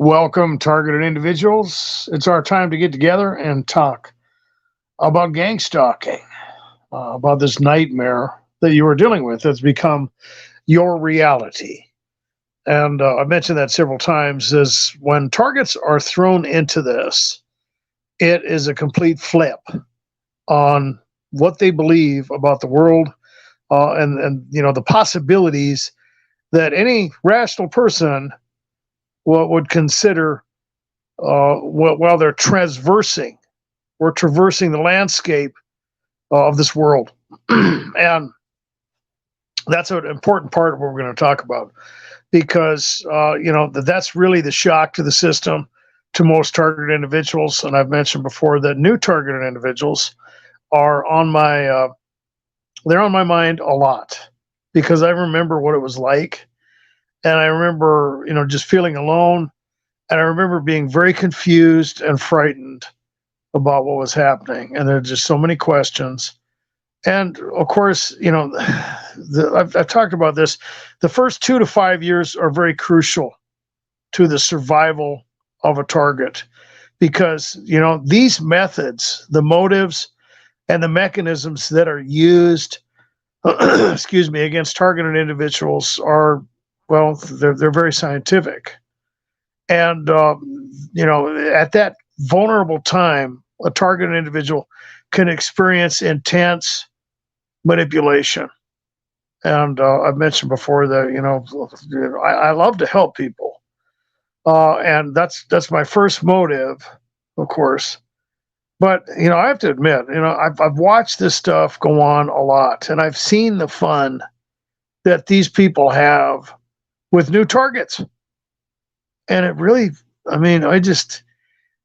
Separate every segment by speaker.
Speaker 1: Welcome, targeted individuals. It's our time to get together and talk about gang stalking, about this nightmare that you are dealing with that's become your reality. And I mentioned that several times is when targets are thrown into this, it is a complete flip on what they believe about the world and the possibilities that any rational person would consider while they're traversing the landscape of this world. And that's an important part of what we're going to talk about because, that's really the shock to the system to most targeted individuals. And I've mentioned before that new targeted individuals are they're on my mind a lot because I remember what it was like. And I remember, just feeling alone. And I remember being very confused and frightened about what was happening. And there are just so many questions. And of course, I've talked about this. The first 2 to 5 years are very crucial to the survival of a target because, these methods, the motives, and the mechanisms that are used, excuse me, against targeted individuals are, well, they're very scientific. And, at that vulnerable time, a targeted individual can experience intense manipulation. And I've mentioned before that, I love to help people. And that's my first motive, of course. But, I have to admit, I've watched this stuff go on a lot, and I've seen the fun that these people have with new targets. And it really,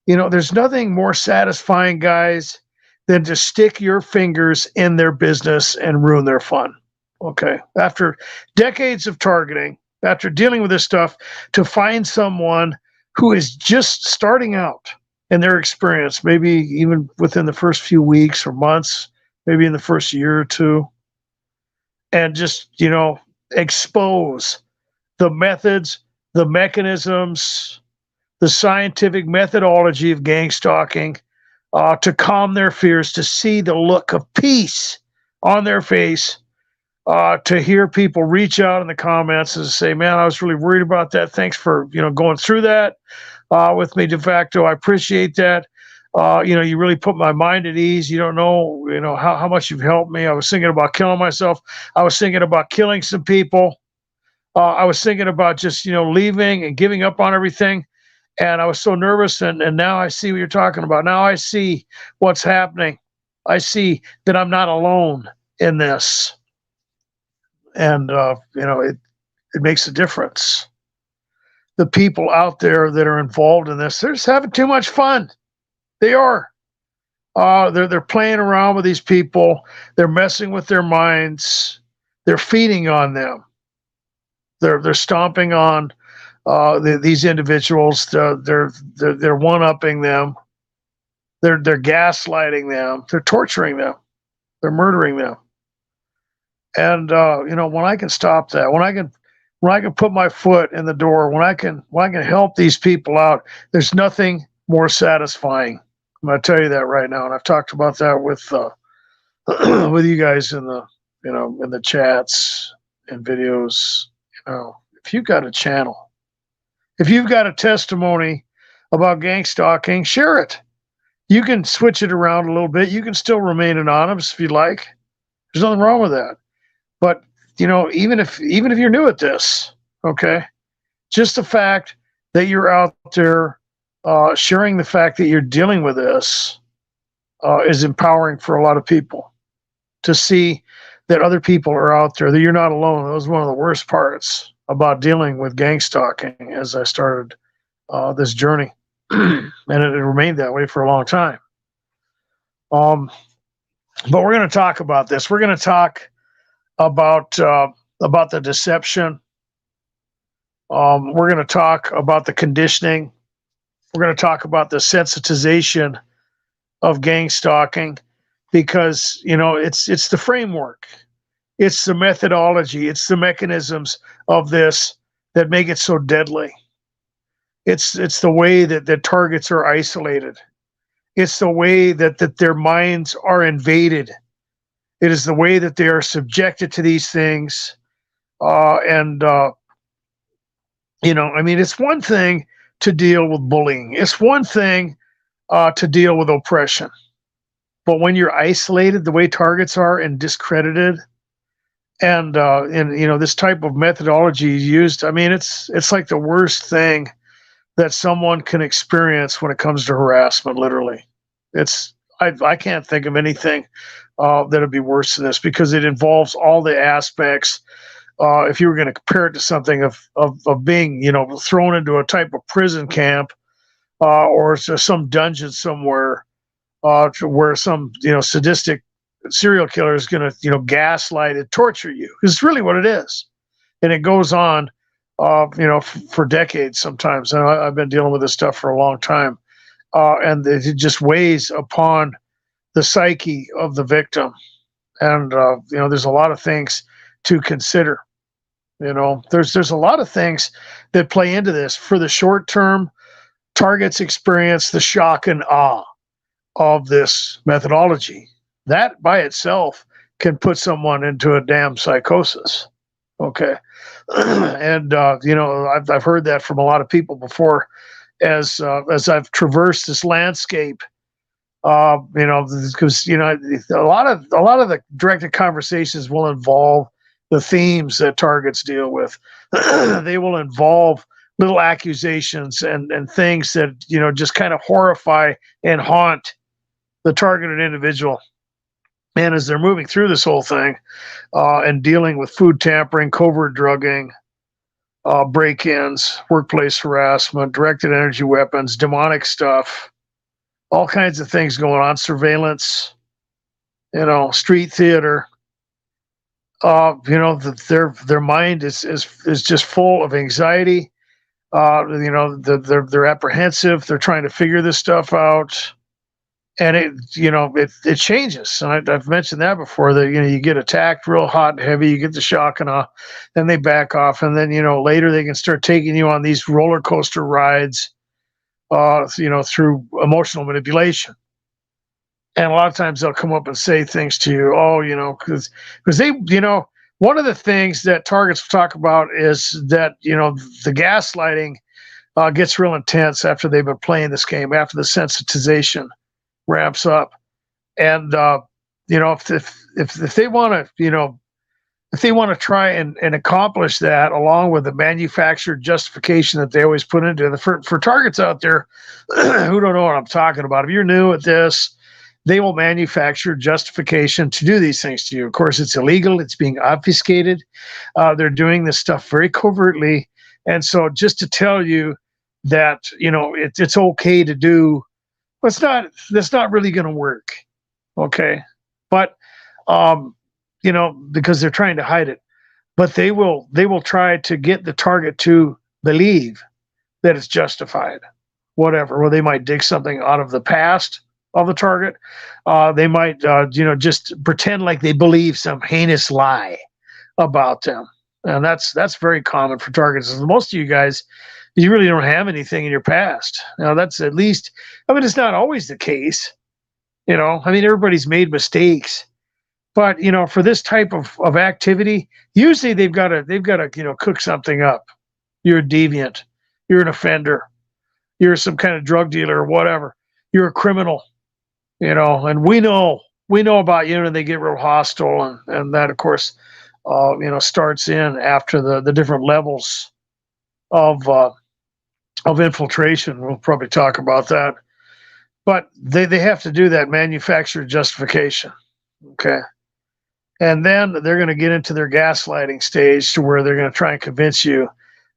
Speaker 1: there's nothing more satisfying, guys, than to stick your fingers in their business and ruin their fun. Okay. After decades of targeting, after dealing with this stuff, to find someone who is just starting out in their experience, maybe even within the first few weeks or months, maybe in the first year or two, and just, expose the methods, the mechanisms, the scientific methodology of gang stalking, to calm their fears, to see the look of peace on their face, to hear people reach out in the comments and say, man, I was really worried about that. Thanks for, going through that with me de facto. I appreciate that. You really put my mind at ease. You don't know, how much you've helped me. I was thinking about killing myself. I was thinking about killing some people. I was thinking about just, leaving and giving up on everything. And I was so nervous. And now I see what you're talking about. Now I see what's happening. I see that I'm not alone in this. And, it makes a difference. The people out there that are involved in this, they're just having too much fun. They are. They're playing around with these people. They're messing with their minds. They're feeding on them. They're stomping on these individuals. They're one-upping them. They're gaslighting them. They're torturing them. They're murdering them. And when I can stop that, when I can put my foot in the door, when I can help these people out, there's nothing more satisfying. I'm going to tell you that right now, and I've talked about that with with you guys in the chats and videos. If you've got a channel, if you've got a testimony about gang stalking, share it. You can switch it around a little bit. You can still remain anonymous if you like. There's nothing wrong with that. But even if you're new at this, okay, just the fact that you're out there sharing the fact that you're dealing with this is empowering for a lot of people to see that other people are out there, that you're not alone. That was one of the worst parts about dealing with gang stalking as I started this journey. And it remained that way for a long time. But we're going to talk about this. We're going to talk about the deception. We're going to talk about the conditioning. We're going to talk about the sensitization of gang stalking because, it's the framework. It's the methodology. It's the mechanisms of this that make it so deadly. It's the way that the targets are isolated. It's the way that their minds are invaded. It is the way that they are subjected to these things. And I mean, it's one thing to deal with bullying. It's one thing to deal with oppression. But when you're isolated, the way targets are, and discredited, and this type of methodology is used, I mean, it's like the worst thing that someone can experience when it comes to harassment. Literally, I can't think of anything that'd be worse than this, because it involves all the aspects. If you were going to compare it to something of being, thrown into a type of prison camp, or to some dungeon somewhere, to where some, sadistic serial killer is going to, gaslight and torture you. It's really what it is, and it goes on, for decades sometimes. And I've been dealing with this stuff for a long time, and it just weighs upon the psyche of the victim. And there's a lot of things to consider. There's a lot of things that play into this. For the short term, targets experience the shock and awe of this methodology. That by itself can put someone into a damn psychosis. Okay. And I've heard that from a lot of people before, as I've traversed this landscape. Because a lot of the directed conversations will involve the themes that targets deal with. They will involve little accusations and things that just kind of horrify and haunt the targeted individual. And as they're moving through this whole thing, and dealing with food tampering, covert drugging, break-ins, workplace harassment, directed energy weapons, demonic stuff, all kinds of things going on, surveillance, street theater, their mind is just full of anxiety. They're apprehensive. They're trying to figure this stuff out. And it changes. And I've mentioned that before, that, you get attacked real hot and heavy, you get the shock and awe, then they back off. And then, later they can start taking you on these roller coaster rides, through emotional manipulation. And a lot of times they'll come up and say things to you, because they, one of the things that targets talk about is that, the gaslighting gets real intense after they've been playing this game, after the sensitization ramps up. And if they want to try and accomplish that, along with the manufactured justification that they always put into it, for targets out there who don't know what I'm talking about, if you're new at this, they will manufacture justification to do these things to you. Of course, it's illegal. It's being obfuscated. They're doing this stuff very covertly. And so just to tell you that, it's okay to do, that's not really going to work. Okay. But, because they're trying to hide it, but they will try to get the target to believe that it's justified, whatever. Well, they might dig something out of the past of the target. They might, just pretend like they believe some heinous lie about them. And that's very common for targets. Most of you guys, you really don't have anything in your past. Now, that's at least, it's not always the case. Everybody's made mistakes. But, for this type of activity, usually they've got to cook something up. You're a deviant. You're an offender. You're some kind of drug dealer or whatever. You're a criminal, and we know about you, and they get real hostile. And that, of course, starts in after the different levels of infiltration. We'll probably talk about that. But they have to do that manufactured justification. Okay. And then they're going to get into their gaslighting stage, to where they're going to try and convince you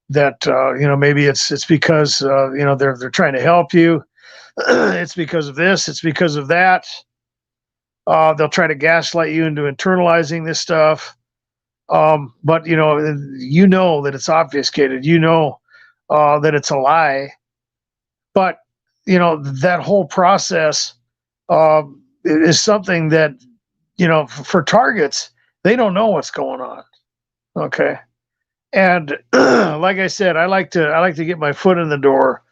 Speaker 1: that, maybe it's because, they're trying to help you. It's because of this. It's because of that. They'll try to gaslight you into internalizing this stuff. But, that it's obfuscated, that it's a lie. But, that whole process is something that, for targets, they don't know what's going on. Okay. And like I said, I like to get my foot in the door.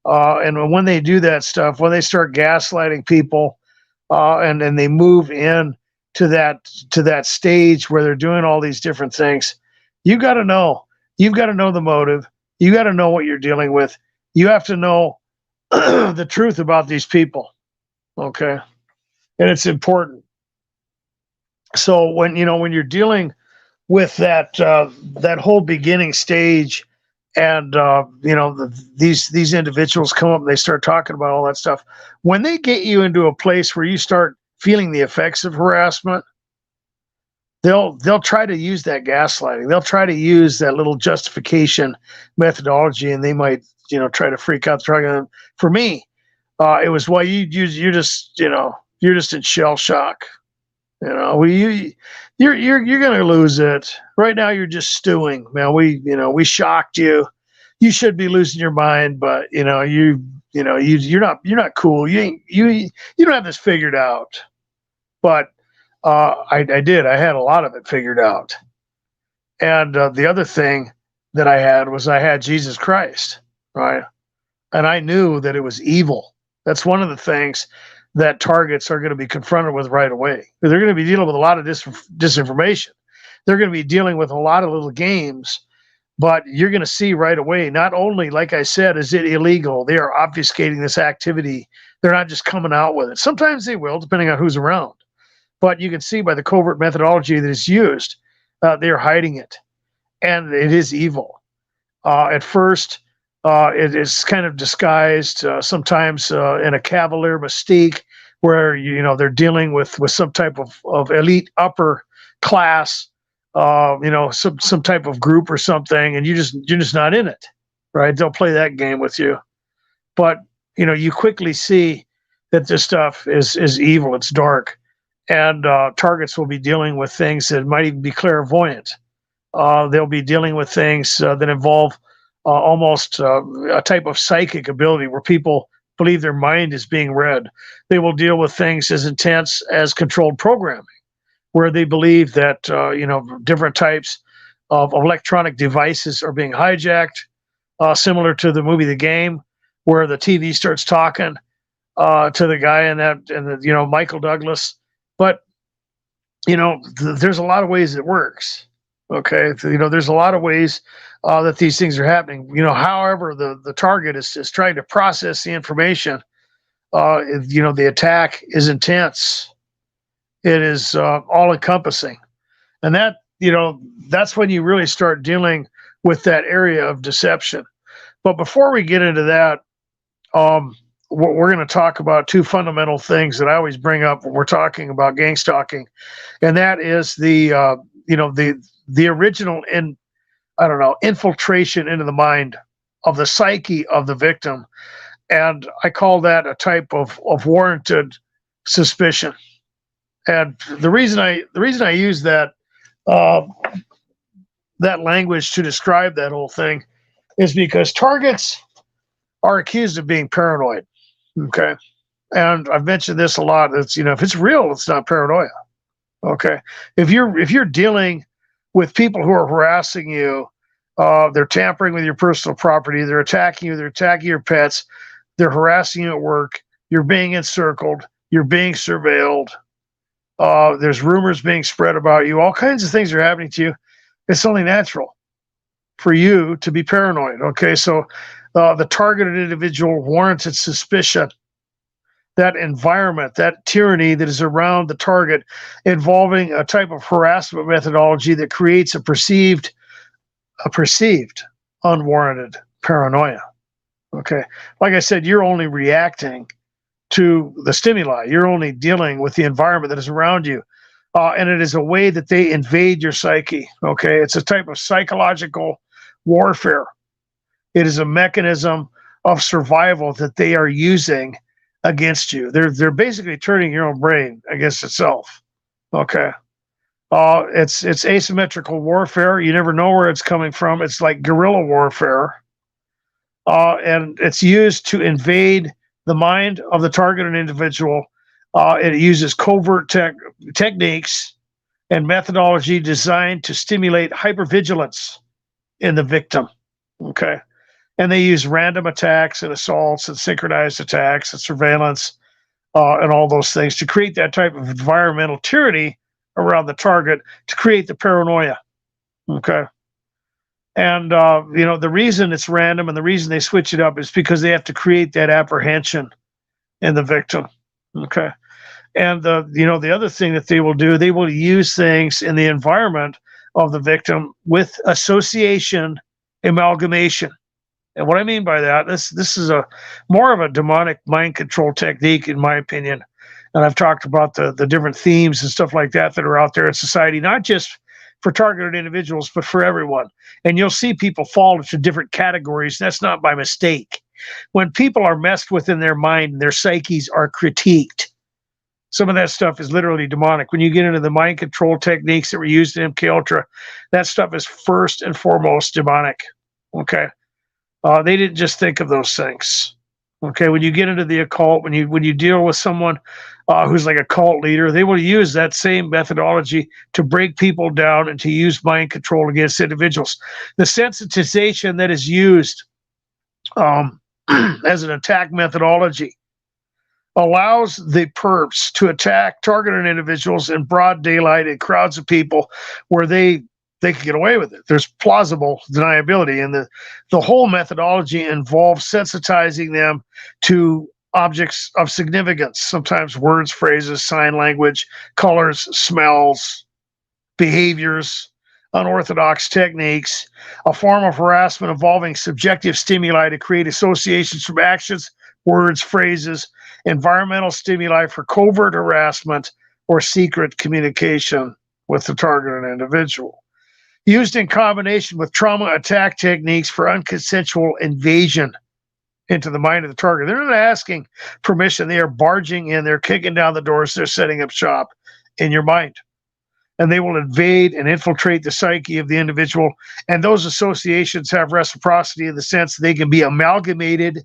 Speaker 1: And when they do that stuff, when they start gaslighting people, and they move in to that stage where they're doing all these different things, you got to know. You've got to know the motive. You got to know what you're dealing with. You have to know the truth about these people. Okay, and it's important. So when you're dealing with that whole beginning stage, and these individuals come up and they start talking about all that stuff, when they get you into a place where you start feeling the effects of harassment, they'll try to use that gaslighting. They'll try to use that little justification methodology, and they might try to freak out. For me, it was, well, you're just in shell shock. You're gonna lose it right now. You're just stewing, man. We shocked you. You should be losing your mind, but you're not cool. You don't have this figured out. But I did. I had a lot of it figured out. And the other thing that I had Jesus Christ, right? And I knew that it was evil. That's one of the things that targets are going to be confronted with right away. They're going to be dealing with a lot of disinformation. They're going to be dealing with a lot of little games, but you're going to see right away, not only, like I said, is it illegal, they are obfuscating this activity. They're not just coming out with it. Sometimes they will, depending on who's around. But you can see by the covert methodology that is used, they're hiding it. And it is evil. At first, it is kind of disguised, sometimes in a cavalier mystique, where they're dealing with some type of elite upper class, some type of group or something, and you're just not in it, right? They'll play that game with you, but you quickly see that this stuff is evil. It's dark, and targets will be dealing with things that might even be clairvoyant. They'll be dealing with things that involve almost a type of psychic ability where people believe their mind is being read. They will deal with things as intense as controlled programming, where they believe that different types of electronic devices are being hijacked, similar to the movie The Game, where the TV starts talking to the guy and Michael Douglas. But there's a lot of ways it works. Okay, there's a lot of ways that these things are happening. However, the target is trying to process the information. The attack is intense. It is all encompassing, and that's when you really start dealing with that area of deception. But before we get into that, we're going to talk about two fundamental things that I always bring up when we're talking about gang stalking, and that is the original infiltration into the mind of the psyche of the victim, and I call that a type of warranted suspicion. And the reason I use that that language to describe that whole thing is because targets are accused of being paranoid. Okay, and I've mentioned this a lot. It's if it's real, it's not paranoia. Okay, if you're dealing with people who are harassing you, they're tampering with your personal property, they're attacking you, they're attacking your pets, they're harassing you at work, you're being encircled, you're being surveilled, there's rumors being spread about you, all kinds of things are happening to you. It's only natural for you to be paranoid. Okay, so the targeted individual warranted suspicion. That environment, that tyranny that is around the target, involving a type of harassment methodology that creates a perceived unwarranted paranoia. Okay, like I said, you're only reacting to the stimuli. You're only dealing with the environment that is around you, and it is a way that they invade your psyche. Okay, it's a type of psychological warfare. It is a mechanism of survival that they are using against you. They're basically turning your own brain against itself. Okay. It's asymmetrical warfare. You never know where it's coming from. It's like guerrilla warfare. And it's used to invade the mind of the targeted individual. It uses covert techniques and methodology designed to stimulate hypervigilance. in the victim. Okay. And they use random attacks and assaults and synchronized attacks and surveillance and all those things to create that type of environmental tyranny around the target to create the paranoia. Okay. And, the reason it's random and the reason they switch it up is because they have to create that apprehension in the victim. Okay. And the other thing that they will do, they will use things in the environment of the victim with association amalgamation. And what I mean by that, this is a more of a demonic mind control technique, in my opinion. And I've talked about the different themes and stuff like that are out there in society, not just for targeted individuals, but for everyone. And you'll see people fall into different categories. That's not by mistake. When people are messed with in their mind, their psyches are critiqued. Some of that stuff is literally demonic. When you get into the mind control techniques that were used in MK Ultra, that stuff is first and foremost demonic. Okay. They didn't just think of those things. Okay, when you get into the occult, when you deal with someone who's like a cult leader, they will use that same methodology to break people down and to use mind control against individuals. The sensitization that is used as an attack methodology allows the perps to attack targeted individuals in broad daylight in crowds of people where they can get away with it. There's plausible deniability, and the whole methodology involves sensitizing them to objects of significance, sometimes words, phrases, sign language, colors, smells, behaviors, unorthodox techniques, a form of harassment involving subjective stimuli to create associations from actions, words, phrases, environmental stimuli for covert harassment or secret communication with the targeted individual. Used in combination with trauma attack techniques for unconsensual invasion into the mind of the target. They're not asking permission. They are barging in. They're kicking down the doors. They're setting up shop in your mind. And they will invade and infiltrate the psyche of the individual. And those associations have reciprocity in the sense that they can be amalgamated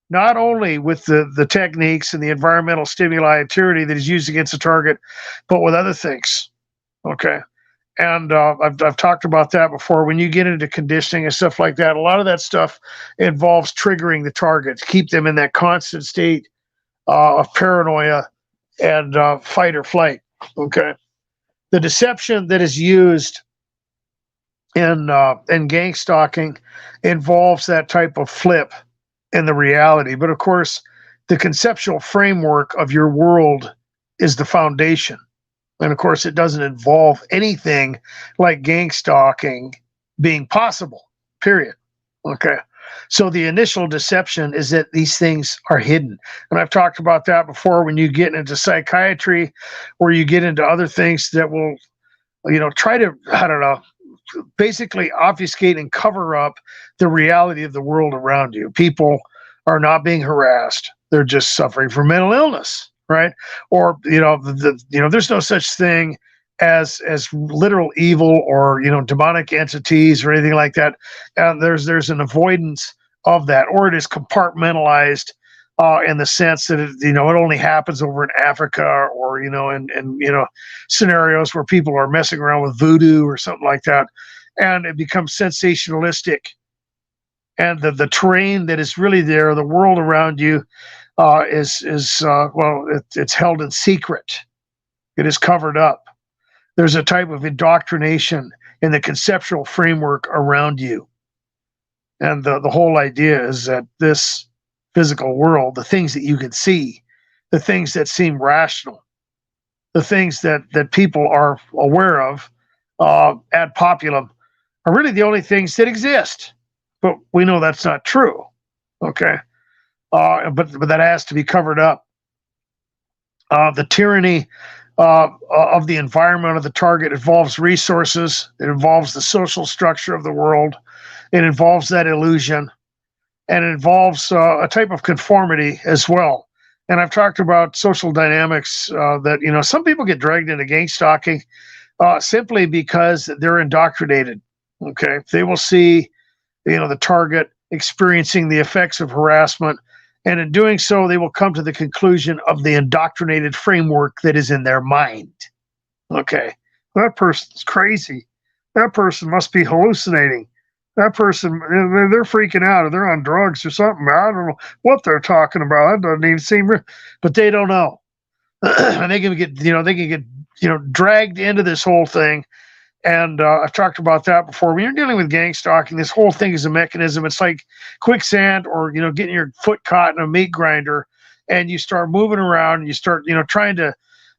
Speaker 1: not only with the techniques and the environmental stimuli and tyranny that is used against the target, but with other things. Okay. And I've talked about that before. When you get into conditioning and stuff like that, a lot of that stuff involves triggering the target to keep them in that constant state of paranoia and fight or flight. Okay, the deception that is used in gangstalking involves that type of flip in the reality. But of course, the conceptual framework of your world is the foundation. And of course, it doesn't involve anything like gangstalking being possible, period. Okay. So the initial deception is that these things are hidden. And I've talked about that before when you get into psychiatry or you get into other things that will, try to, basically obfuscate and cover up the reality of the world around you. People are not being harassed. They're just suffering from mental illness. Right? Or, there's no such thing as literal evil or, demonic entities or anything like that. And there's an avoidance of that, or it is compartmentalized in the sense that it only happens over in Africa or, in scenarios where people are messing around with voodoo or something like that. And it becomes sensationalistic. And the terrain that is really there, the world around you, it's held in secret. It is covered up. There's a type of indoctrination in the conceptual framework around you. And the whole idea is that this physical world, the things that you can see, the things that seem rational, the things that people are aware of ad populum are really the only things that exist. But we know that's not true. Okay. But that has to be covered up. The tyranny of the environment of the target involves resources. It involves the social structure of the world. It involves that illusion. And it involves a type of conformity as well. And I've talked about social dynamics that, some people get dragged into gangstalking simply because they're indoctrinated. Okay. They will see, the target experiencing the effects of harassment. And in doing so, they will come to the conclusion of the indoctrinated framework that is in their mind. Okay. That person's crazy. That person must be hallucinating. that person, they're freaking out, or they're on drugs or something. I don't know what they're talking about. That doesn't even seem real. But they don't know. And they can get, dragged into this whole thing. And I've talked about that before. When you're dealing with gang stalking, this whole thing is a mechanism. It's like quicksand, or getting your foot caught in a meat grinder, and you start moving around, and you start trying to,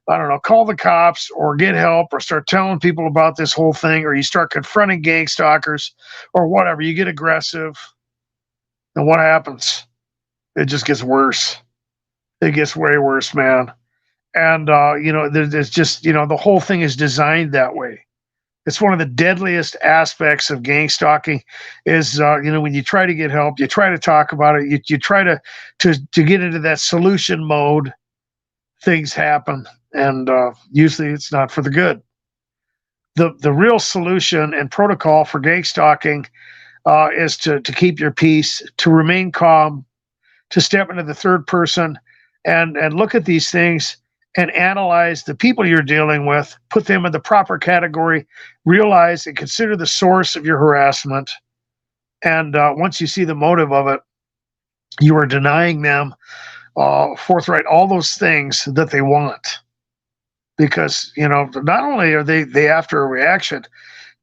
Speaker 1: I don't know, call the cops or get help or start telling people about this whole thing, or you start confronting gang stalkers or whatever. You get aggressive, and what happens? It just gets worse. It gets way worse, man. And there's just the whole thing is designed that way. It's one of the deadliest aspects of gang stalking is, when you try to get help, you try to talk about it, you try to get into that solution mode, things happen, and usually it's not for the good. The real solution and protocol for gang stalking is to keep your peace, to remain calm, to step into the third person and look at these things and analyze the people you're dealing with, put them in the proper category, realize and consider the source of your harassment. And once you see the motive of it, you are denying them forthright all those things that they want. Because, not only are they after a reaction,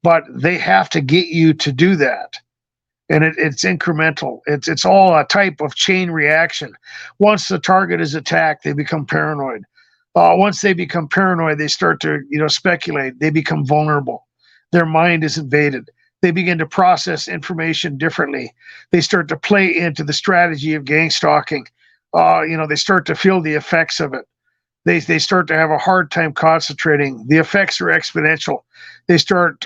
Speaker 1: but they have to get you to do that. And it's incremental. It's all a type of chain reaction. Once the target is attacked, they become paranoid. Once they become paranoid, they start to speculate. They become vulnerable. Their mind is invaded. They begin to process information differently. They start to play into the strategy of gang stalking. They start to feel the effects of it. They start to have a hard time concentrating. The effects are exponential. They start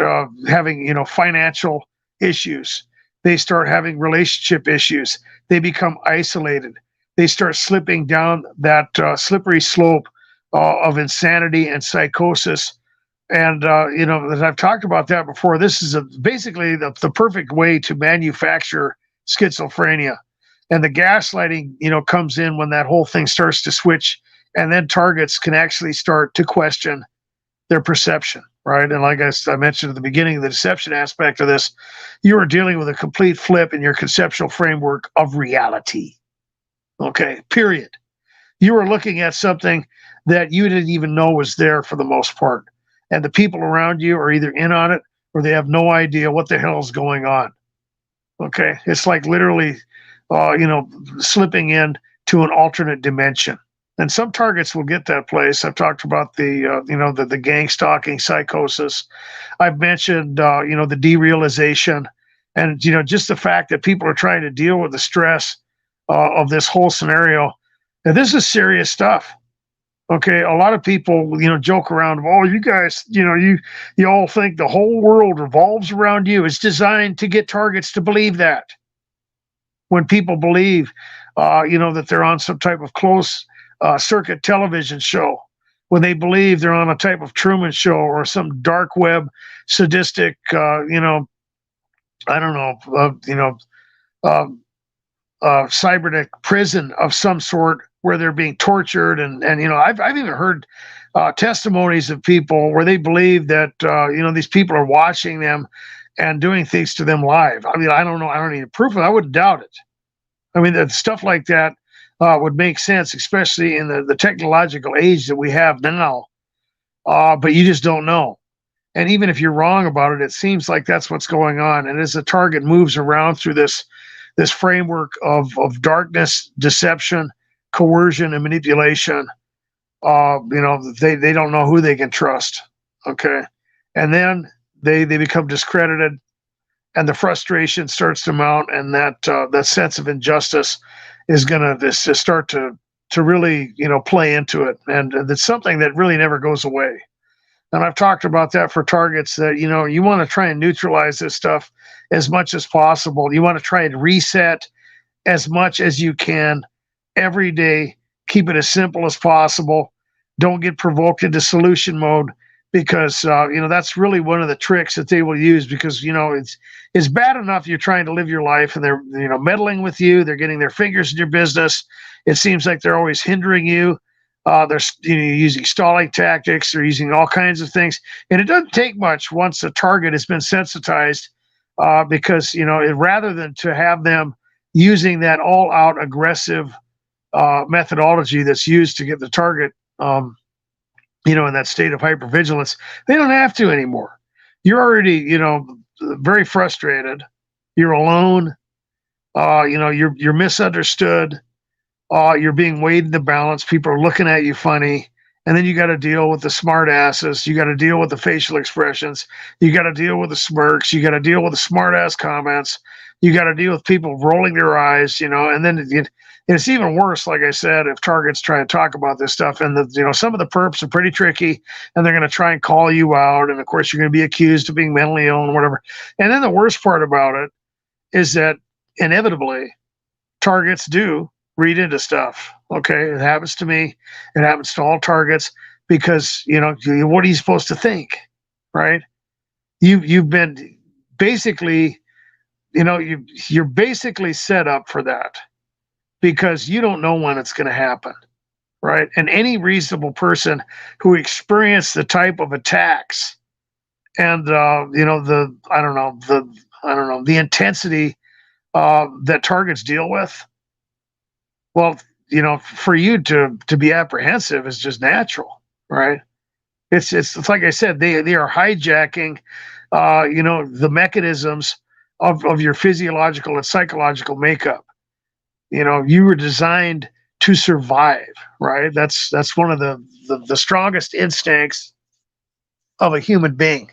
Speaker 1: having financial issues. They start having relationship issues. They become isolated. They start slipping down that slippery slope of insanity and psychosis. And, as I've talked about that before, this is basically the perfect way to manufacture schizophrenia. And the gaslighting, comes in when that whole thing starts to switch, and then targets can actually start to question their perception. Right. And like I mentioned at the beginning, the deception aspect of this, you are dealing with a complete flip in your conceptual framework of reality. Okay, period. You are looking at something that you didn't even know was there for the most part. And the people around you are either in on it or they have no idea what the hell is going on. Okay, it's like literally, slipping in to an alternate dimension. And some targets will get that place. I've talked about the gang stalking psychosis. I've mentioned, the derealization, and, just the fact that people are trying to deal with the stress of this whole scenario. And this is serious stuff. Okay, a lot of people, joke around. Oh, you guys, you all think the whole world revolves around you. It's designed to get targets to believe that. When people believe, that they're on some type of close circuit television show, when they believe they're on a type of Truman Show or some dark web sadistic, cybernetic prison of some sort where they're being tortured, and I've even heard testimonies of people where they believe that these people are watching them and doing things to them live. I mean, I don't know. I don't need proof of it. I wouldn't doubt it. I mean, that stuff like that would make sense, especially in the technological age that we have now. But you just don't know. And even if you're wrong about it, it seems like that's what's going on. And as the target moves around through this framework of darkness, deception, coercion, and manipulation, they don't know who they can trust. Okay. And then they become discredited, and the frustration starts to mount, and that sense of injustice is going to start to really, play into it. And it's something that really never goes away. And I've talked about that for targets that, you want to try and neutralize this stuff as much as possible. You want to try and reset as much as you can every day. Keep it as simple as possible. Don't get provoked into solution mode, because, that's really one of the tricks that they will use, because, it's bad enough you're trying to live your life and they're, meddling with you. They're getting their fingers in your business. It seems like they're always hindering you. They're using stalling tactics. They're using all kinds of things. And it doesn't take much once the target has been sensitized because rather than to have them using that all-out aggressive methodology that's used to get the target, in that state of hypervigilance, they don't have to anymore. You're already, very frustrated. You're alone. You're misunderstood. You're being weighed in the balance. People are looking at you funny. And then you got to deal with the smart asses. You got to deal with the facial expressions. You got to deal with the smirks. You got to deal with the smart ass comments. You got to deal with people rolling their eyes, and then it's even worse, like I said, if targets try to talk about this stuff. And some of the perps are pretty tricky, and they're going to try and call you out. And of course, you're going to be accused of being mentally ill and whatever. And then the worst part about it is that inevitably targets do read into stuff. Okay, it happens to me. It happens to all targets because what are you supposed to think, right? You've been basically, you're basically set up for that because you don't know when it's going to happen, right? And any reasonable person who experienced the type of attacks and the intensity that targets deal with, well, for you to be apprehensive is just natural, right? It's like I said, they are hijacking, the mechanisms of your physiological and psychological makeup. You were designed to survive, right? That's one of the strongest instincts of a human being.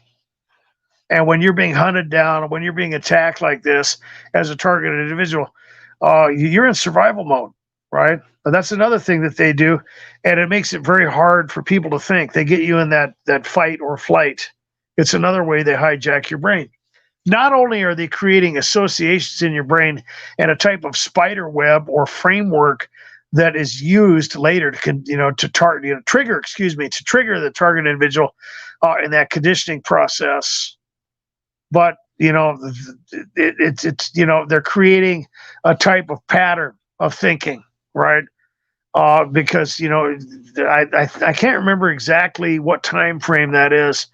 Speaker 1: And when you're being hunted down, when you're being attacked like this as a targeted individual, you're in survival mode, right? But that's another thing that they do, and it makes it very hard for people to think. They get you in that fight or flight. It's another way they hijack your brain. Not only are they creating associations in your brain and a type of spider web or framework that is used later to trigger the target individual in that conditioning process, but they're creating a type of pattern of thinking, right? Because I can't remember exactly what time frame that is,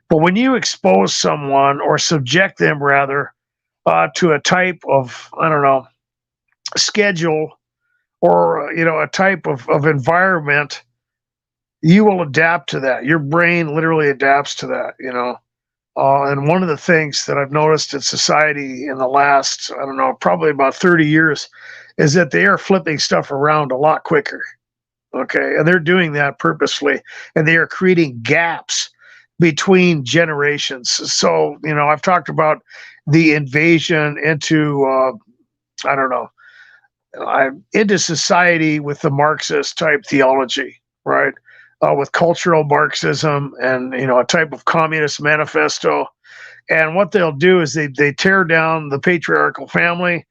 Speaker 1: but when you expose someone or subject them rather to a type of schedule or a type of environment, you will adapt to that. Your brain literally adapts to that. And one of the things that I've noticed in society in the last, probably about 30 years, is that they are flipping stuff around a lot quicker. Okay. And they're doing that purposefully, and they are creating gaps between generations. So, I've talked about the invasion into, into society with the Marxist type theology, right? With cultural Marxism and a type of communist manifesto. And what they'll do is they tear down the patriarchal family.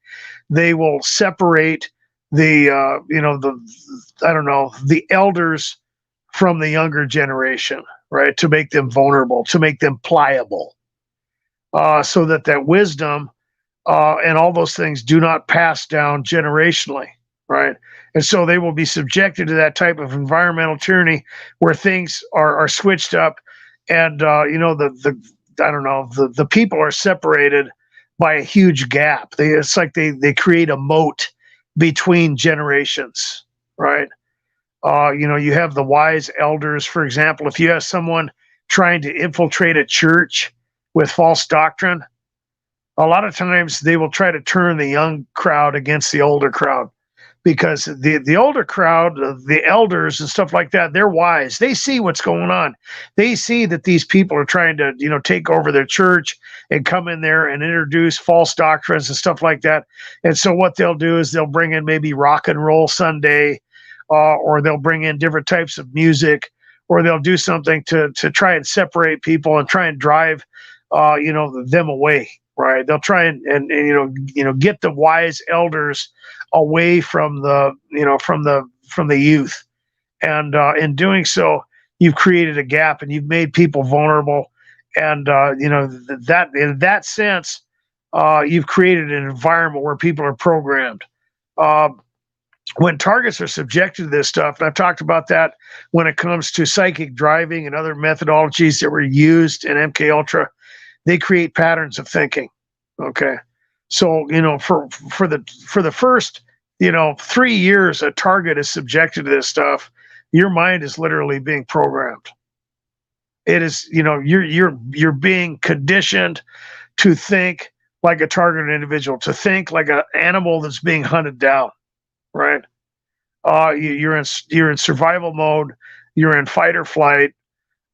Speaker 1: They will separate the elders from the younger generation, right? To make them vulnerable, to make them pliable, so that wisdom and all those things do not pass down generationally, right? And so they will be subjected to that type of environmental tyranny where things are switched up, and the people are separated by a huge gap. It's like they create a moat between generations, right? You have the wise elders, for example. If you have someone trying to infiltrate a church with false doctrine, a lot of times they will try to turn the young crowd against the older crowd, because the older crowd, the elders and stuff like that, they're wise. They see what's going on. They see that these people are trying to, take over their church and come in there and introduce false doctrines and stuff like that. And so what they'll do is they'll bring in maybe rock and roll Sunday, or they'll bring in different types of music, or they'll do something to try and separate people and try and drive, them away. Right? They'll try and get the wise elders away from the youth, and in doing so, you've created a gap and you've made people vulnerable, and that in that sense, you've created an environment where people are programmed. When targets are subjected to this stuff, and I've talked about that when it comes to psychic driving and other methodologies that were used in MK Ultra, they create patterns of thinking. Okay. So, for the first, 3 years a target is subjected to this stuff, your mind is literally being programmed. It is, you're being conditioned to think like a targeted individual, to think like an animal that's being hunted down, right? You're in survival mode, you're in fight or flight.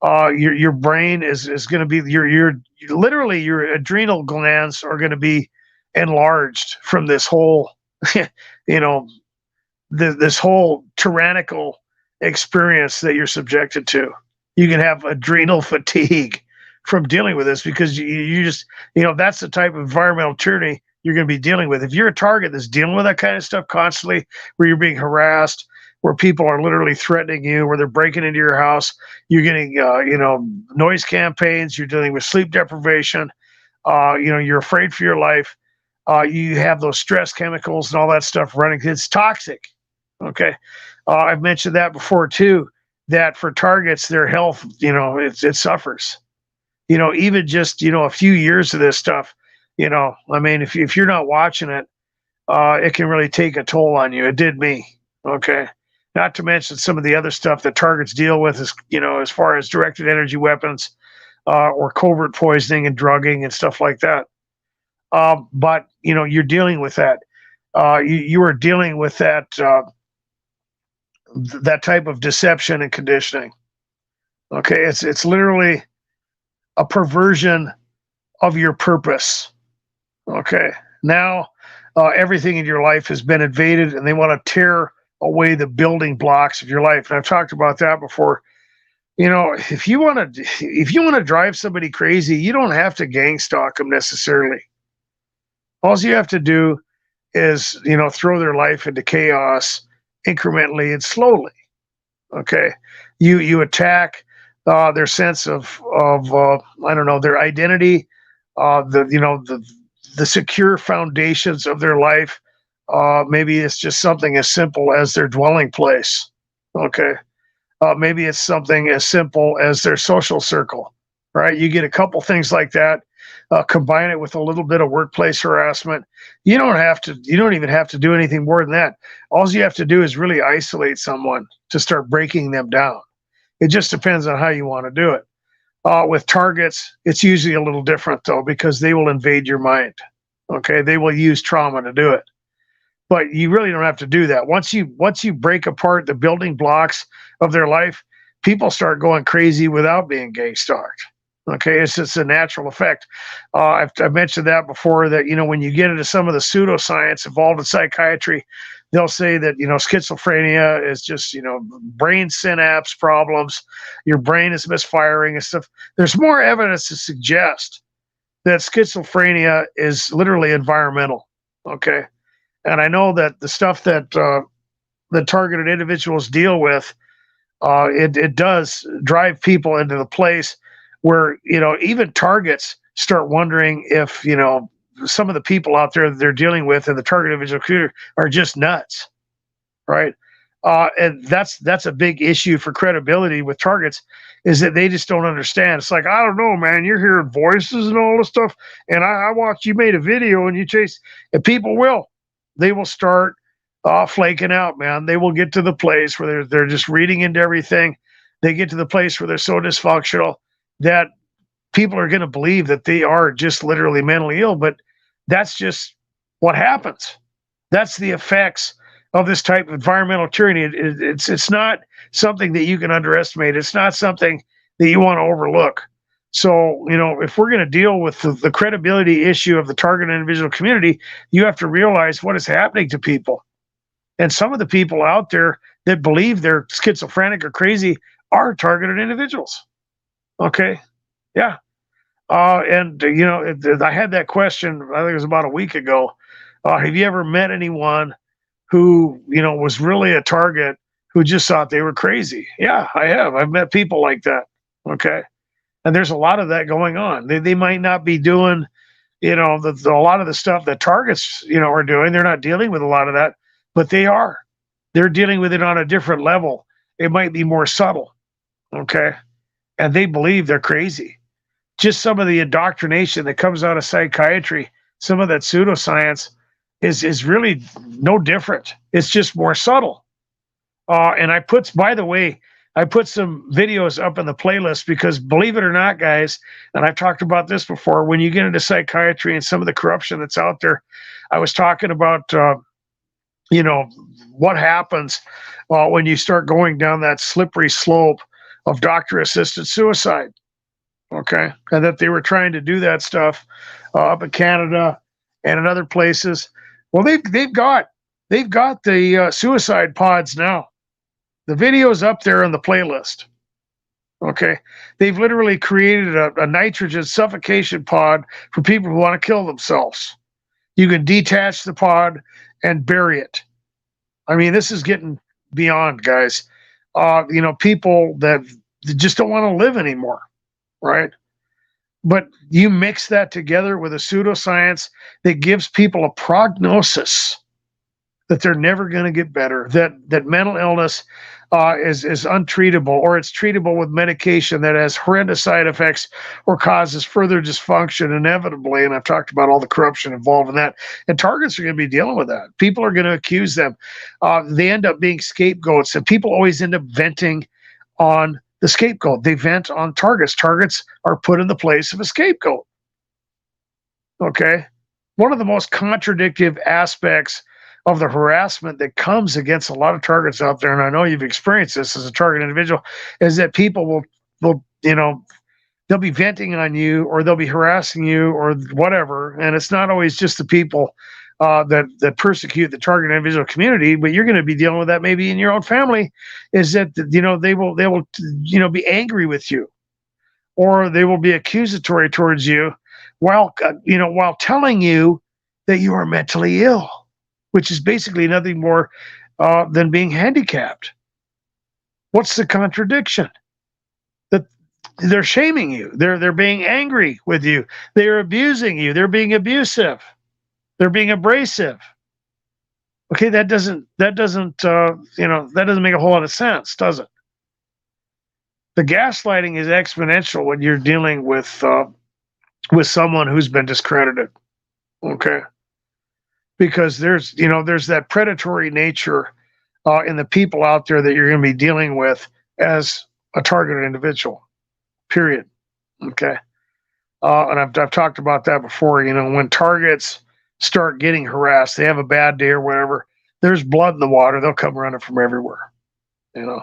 Speaker 1: Your brain is going to be your literally your adrenal glands are going to be enlarged from this whole you know this whole tyrannical experience that you're subjected to. You can have adrenal fatigue from dealing with this because you just, that's the type of environmental tyranny you're going to be dealing with. If you're a target that's dealing with that kind of stuff constantly, where you're being harassed, where people are literally threatening you, where they're breaking into your house, you're getting, noise campaigns, you're dealing with sleep deprivation, you're afraid for your life. You have those stress chemicals and all that stuff running. It's toxic. Okay. I've mentioned that before too, that for targets, their health, it suffers. Even just, a few years of this stuff, I mean, if you're not watching it, it can really take a toll on you. It did me. Okay. Not to mention some of the other stuff that targets deal with is, as far as directed energy weapons, or covert poisoning and drugging and stuff like that. But, you're dealing with that. You are dealing with that type of deception and conditioning. Okay. It's literally a perversion of your purpose. Okay. Now, everything in your life has been invaded, and they want to tear away the building blocks of your life. And I've talked about that before. If you want to drive somebody crazy, you don't have to gang stalk them necessarily. All you have to do is, throw their life into chaos incrementally and slowly. Okay. You attack their sense of I don't know, their identity, the secure foundations of their life. Maybe it's just something as simple as their dwelling place. Okay. Maybe it's something as simple as their social circle, right? You get a couple things like that, combine it with a little bit of workplace harassment. You don't even have to do anything more than that. All you have to do is really isolate someone to start breaking them down. It just depends on how you want to do it. With targets, it's usually a little different though, because they will invade your mind. Okay. They will use trauma to do it. But you really don't have to do that. Once you break apart the building blocks of their life, people start going crazy without being gang stalked. Okay, it's just a natural effect. I've mentioned that before. That when you get into some of the pseudoscience involved in psychiatry, they'll say that schizophrenia is just brain synapse problems. Your brain is misfiring and stuff. There's more evidence to suggest that schizophrenia is literally environmental. Okay. And I know that the stuff that the targeted individuals deal with, it does drive people into the place where even targets start wondering if some of the people out there that they're dealing with in the target individual community are just nuts, right? And that's a big issue for credibility with targets, is that they just don't understand. It's like, I don't know, man, you're hearing voices and all this stuff, and I watched you made a video and you chase, and people will. They will start flaking out, man. They will get to the place where they're just reading into everything. They get to the place where they're so dysfunctional that people are going to believe that they are just literally mentally ill. But that's just what happens. That's the effects of this type of environmental tyranny. It's not something that you can underestimate. It's not something that you want to overlook. So, if we're going to deal with the credibility issue of the target individual community, you have to realize what is happening to people. And some of the people out there that believe they're schizophrenic or crazy are targeted individuals. Okay. Yeah. And I had that question, I think it was about a week ago. Have you ever met anyone who, was really a target who just thought they were crazy? Yeah, I have. I've met people like that. Okay. And there's a lot of that going on. They might not be doing, a lot of the stuff that targets, are doing. They're not dealing with a lot of that, but they are. They're dealing with it on a different level. It might be more subtle. Okay. And they believe they're crazy. Just some of the indoctrination that comes out of psychiatry some of that pseudoscience is really no different. It's just more subtle. And by the way, I put some videos up in the playlist because, believe it or not, guys, and I've talked about this before, when you get into psychiatry and some of the corruption that's out there, I was talking about, what happens when you start going down that slippery slope of doctor-assisted suicide. Okay, and that they were trying to do that stuff up in Canada and in other places. Well, they've got the suicide pods now. The video's up there on the playlist. Okay, they've literally created a nitrogen suffocation pod for people who want to kill themselves. You can detach the pod and bury it. I mean, this is getting beyond, guys. People that just don't want to live anymore, right? But you mix that together with a pseudoscience that gives people a prognosis that they're never going to get better, that mental illness is untreatable, or it's treatable with medication that has horrendous side effects or causes further dysfunction inevitably. And I've talked about all the corruption involved in that. And targets are going to be dealing with that. People are going to accuse them. They end up being scapegoats, and people always end up venting on the scapegoat. They vent on targets. Targets are put in the place of a scapegoat. Okay? One of the most contradictive aspects of the harassment that comes against a lot of targets out there, and I know you've experienced this as a target individual, is that people will they'll be venting on you, or they'll be harassing you, or whatever. And it's not always just the people that persecute the target individual community, but you're going to be dealing with that maybe in your own family. Is that they will be angry with you, or they will be accusatory towards you, while telling you that you are mentally ill, which is basically nothing more than being handicapped. What's the contradiction? That they're shaming you. They're being angry with you. They're abusing you. They're being abusive. They're being abrasive. Okay, that doesn't make a whole lot of sense, does it? The gaslighting is exponential when you're dealing with someone who's been discredited. Okay. Because there's that predatory nature in the people out there that you're going to be dealing with as a targeted individual, period. Okay. And I've talked about that before. When targets start getting harassed, they have a bad day or whatever, there's blood in the water. They'll come running from everywhere. And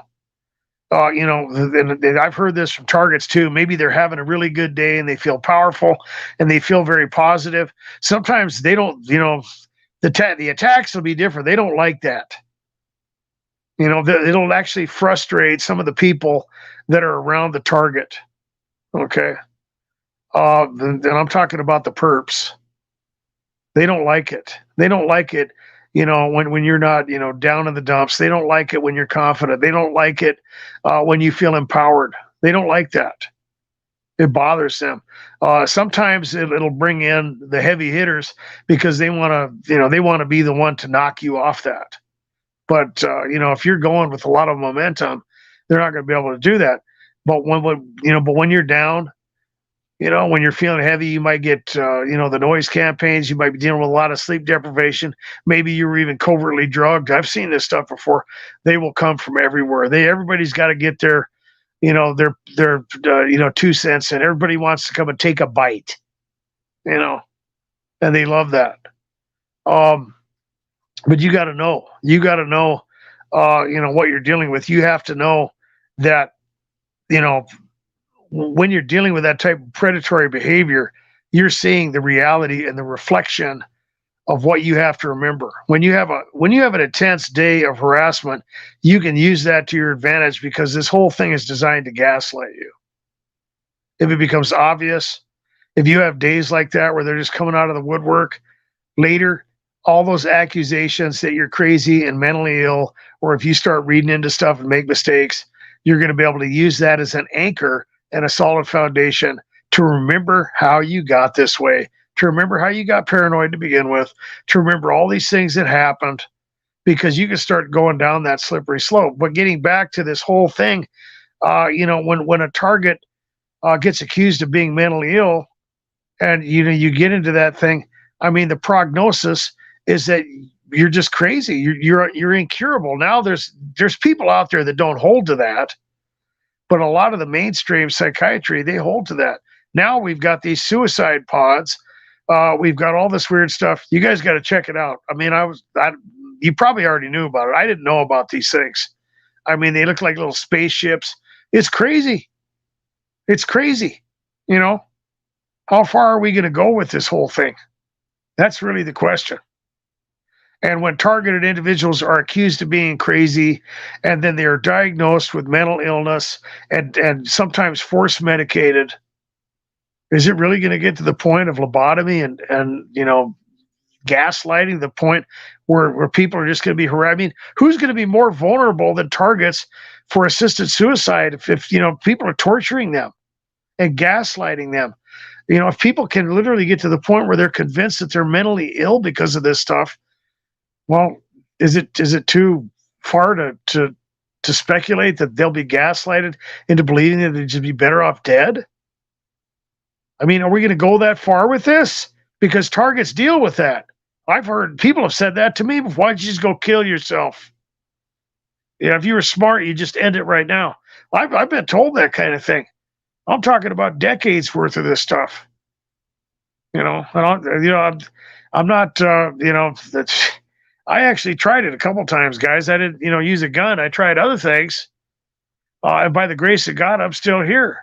Speaker 1: I've heard this from targets too. Maybe they're having a really good day and they feel powerful and they feel very positive. Sometimes they don't, the attacks will be different. They don't like that. It'll actually frustrate some of the people that are around the target. Okay. And I'm talking about the perps. They don't like it. They don't like it, when you're not, down in the dumps. They don't like it when you're confident. They don't like it when you feel empowered. They don't like that. It bothers them. Sometimes it'll bring in the heavy hitters because they want to be the one to knock you off that. But if you're going with a lot of momentum, they're not going to be able to do that. But when you're down, when you're feeling heavy, you might get the noise campaigns. You might be dealing with a lot of sleep deprivation. Maybe you were even covertly drugged. I've seen this stuff before. They will come from everywhere. Everybody's got to get their 2 cents in. Everybody wants to come and take a bite, and they love that. But you got to know, what you're dealing with. You have to know that, when you're dealing with that type of predatory behavior, you're seeing the reality and the reflection of what you have to remember. When you have an intense day of harassment, you can use that to your advantage, because this whole thing is designed to gaslight you. If it becomes obvious, if you have days like that where they're just coming out of the woodwork, later, all those accusations that you're crazy and mentally ill, or if you start reading into stuff and make mistakes, you're going to be able to use that as an anchor and a solid foundation to remember how you got this way, to remember how you got paranoid to begin with, to remember all these things that happened, because you can start going down that slippery slope. But getting back to this whole thing, when a target gets accused of being mentally ill, and you get into that thing, I mean, the prognosis is that you're just crazy. You're incurable. Now there's people out there that don't hold to that, but a lot of the mainstream psychiatry, they hold to that. Now we've got these suicide pods. We've got all this weird stuff. You guys got to check it out. I mean, you probably already knew about it. I didn't know about these things. I mean, they look like little spaceships. It's crazy. It's crazy. You know, how far are we going to go with this whole thing? That's really the question. And when targeted individuals are accused of being crazy, and then they are diagnosed with mental illness and sometimes force medicated, is it really going to get to the point of lobotomy and gaslighting, the point where people are just going to be harassed? I mean, who's going to be more vulnerable than targets for assisted suicide if people are torturing them and gaslighting them? If people can literally get to the point where they're convinced that they're mentally ill because of this stuff, well, is it too far to speculate that they'll be gaslighted into believing that they'd just be better off dead? I mean, are we going to go that far with this? Because targets deal with that. I've heard people have said that to me before. Why don't you just go kill yourself? If you were smart, you just end it right now. I've been told that kind of thing. I'm talking about decades worth of this stuff. I'm not. I actually tried it a couple times, guys. I didn't, use a gun. I tried other things, and by the grace of God, I'm still here.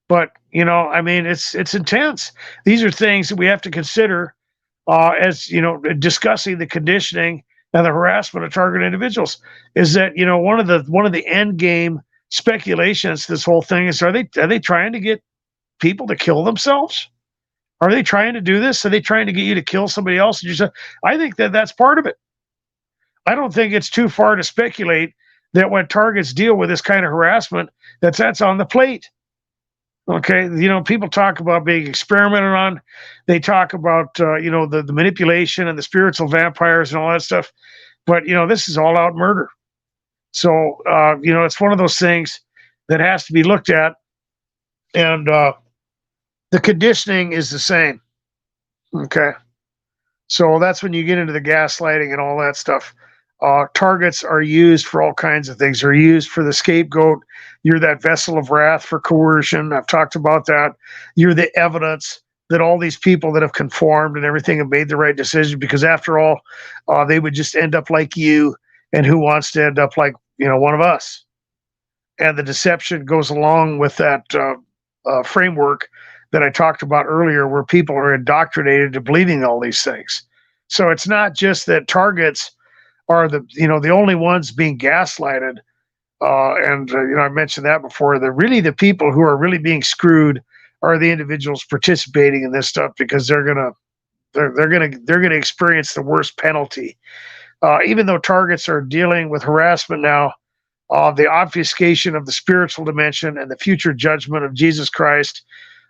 Speaker 1: But I mean, it's intense. These are things that we have to consider as discussing the conditioning and the harassment of targeted individuals. Is that one of the end game speculations? This whole thing is: are they trying to get people to kill themselves? Are they trying to do this? Are they trying to get you to kill somebody else? I think that's part of it. I don't think it's too far to speculate that when targets deal with this kind of harassment, that's on the plate. Okay, people talk about being experimented on. They talk about the manipulation and the spiritual vampires and all that stuff. But this is all out murder. So it's one of those things that has to be looked at, and the conditioning is the same. Okay. So that's when you get into the gaslighting and all that stuff. Targets are used for all kinds of things. They're used for the scapegoat. You're that vessel of wrath for coercion. I've talked about that. You're the evidence that all these people that have conformed and everything have made the right decision, because after all, they would just end up like you. And who wants to end up like, one of us? And the deception goes along with that framework that I talked about earlier, where people are indoctrinated to believing all these things. So it's not just that targets are the only ones being gaslighted. I mentioned that before. The people who are really being screwed are the individuals participating in this stuff, because they're gonna experience the worst penalty. Even though targets are dealing with harassment now, the obfuscation of the spiritual dimension and the future judgment of Jesus Christ,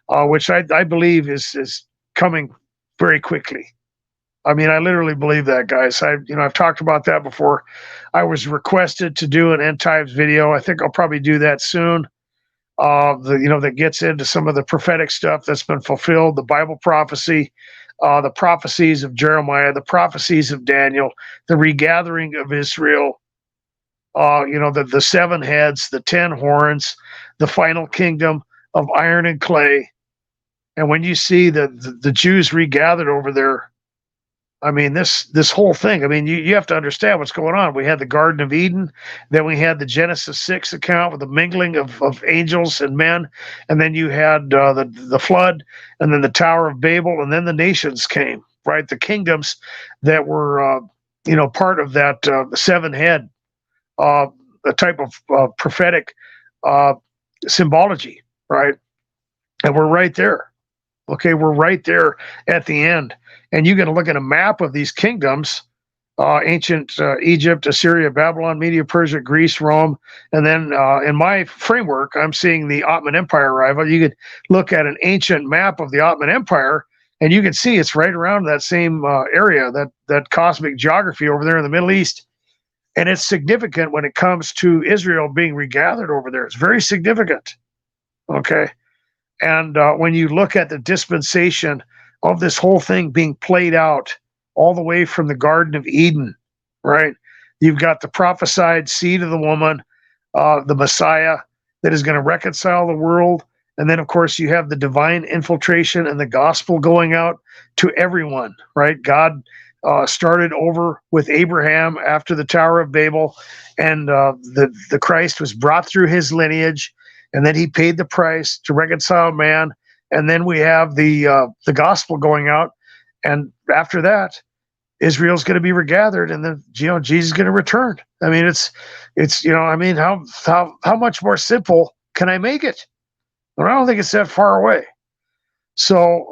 Speaker 1: which I believe is coming very quickly. I mean, I literally believe that, guys. I've talked about that before. I was requested to do an end times video. I think I'll probably do that soon. That gets into some of the prophetic stuff that's been fulfilled, the Bible prophecy, the prophecies of Jeremiah, the prophecies of Daniel, the regathering of Israel, the 7 heads, the 10 horns, the final kingdom of iron and clay. And when you see the Jews regathered over there, I mean, this whole thing, I mean, you have to understand what's going on. We had the Garden of Eden, then we had the Genesis 6 account with the mingling of angels and men, and then you had the flood, and then the Tower of Babel, and then the nations came, right? The kingdoms that were, part of that 7-head a type of prophetic symbology, right? And we're right there. Okay, we're right there at the end. And you're going to look at a map of these kingdoms, ancient Egypt, Assyria, Babylon, Media, Persia, Greece, Rome. And then in my framework, I'm seeing the Ottoman Empire arrival. You could look at an ancient map of the Ottoman Empire, and you can see it's right around that same area, that cosmic geography over there in the Middle East. And it's significant when it comes to Israel being regathered over there. It's very significant. Okay. And when you look at the dispensation of this whole thing being played out all the way from the Garden of Eden, right? You've got the prophesied seed of the woman, the Messiah that is going to reconcile the world. And then, of course, you have the divine infiltration and the gospel going out to everyone, right? God started over with Abraham after the Tower of Babel, and the Christ was brought through his lineage, and then he paid the price to reconcile man. And then we have the gospel going out, and after that, Israel's going to be regathered, and then Jesus is going to return. I mean, it's I mean, how much more simple can I make it? I don't think it's that far away. So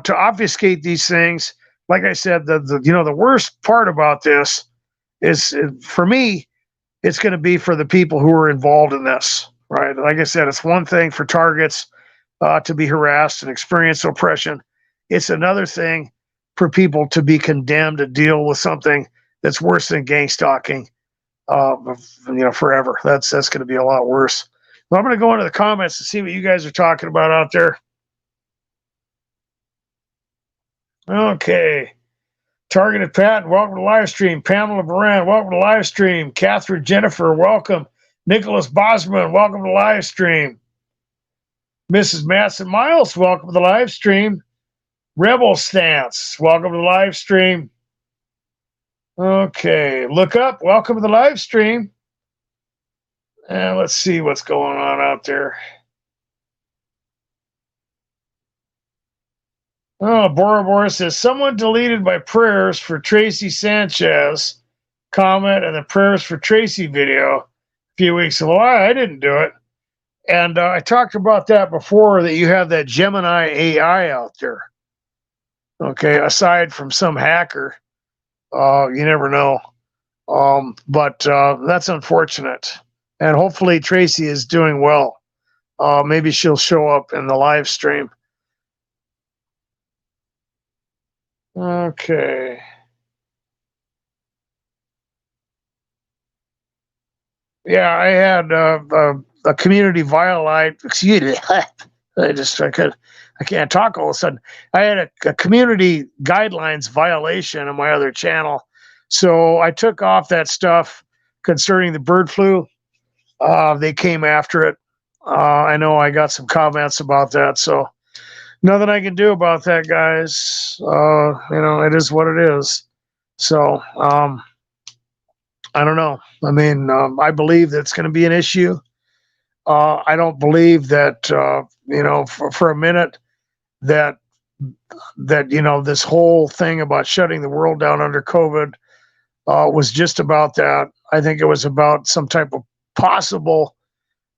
Speaker 1: to obfuscate these things, like I said, the worst part about this is, for me, it's going to be for the people who are involved in this, right? Like I said, it's one thing for targets to be harassed and experience oppression. It's another thing for people to be condemned to deal with something that's worse than gang stalking, forever. That's going to be a lot worse. Well, I'm going to go into the comments to see what you guys are talking about out there. Okay. Targeted Pat, welcome to the live stream. Pamela Baran, welcome to the live stream. Catherine Jennifer, welcome. Nicholas Bosman, welcome to the live stream. Mrs. Matson Miles, welcome to the live stream. Rebel Stance, welcome to the live stream. Okay, Look Up, welcome to the live stream. And let's see what's going on out there. Oh, Bora Bora says, someone deleted my prayers for Tracy Sanchez comment and the prayers for Tracy video a few weeks ago. I didn't do it. And I talked about that before, that you have that Gemini AI out there. Okay, aside from some hacker, you never know. But that's unfortunate. And hopefully Tracy is doing well. Maybe she'll show up in the live stream. Okay. Yeah, I had a community violate. Excuse me. I can't talk all of a sudden. I had a community guidelines violation on my other channel. So I took off that stuff concerning the bird flu. They came after it. I know I got some comments about that. So nothing I can do about that, guys. It is what it is. So I don't know. I mean, I believe that it's going to be an issue. I don't believe that, for a minute that this whole thing about shutting the world down under COVID was just about that. I think it was about some type of possible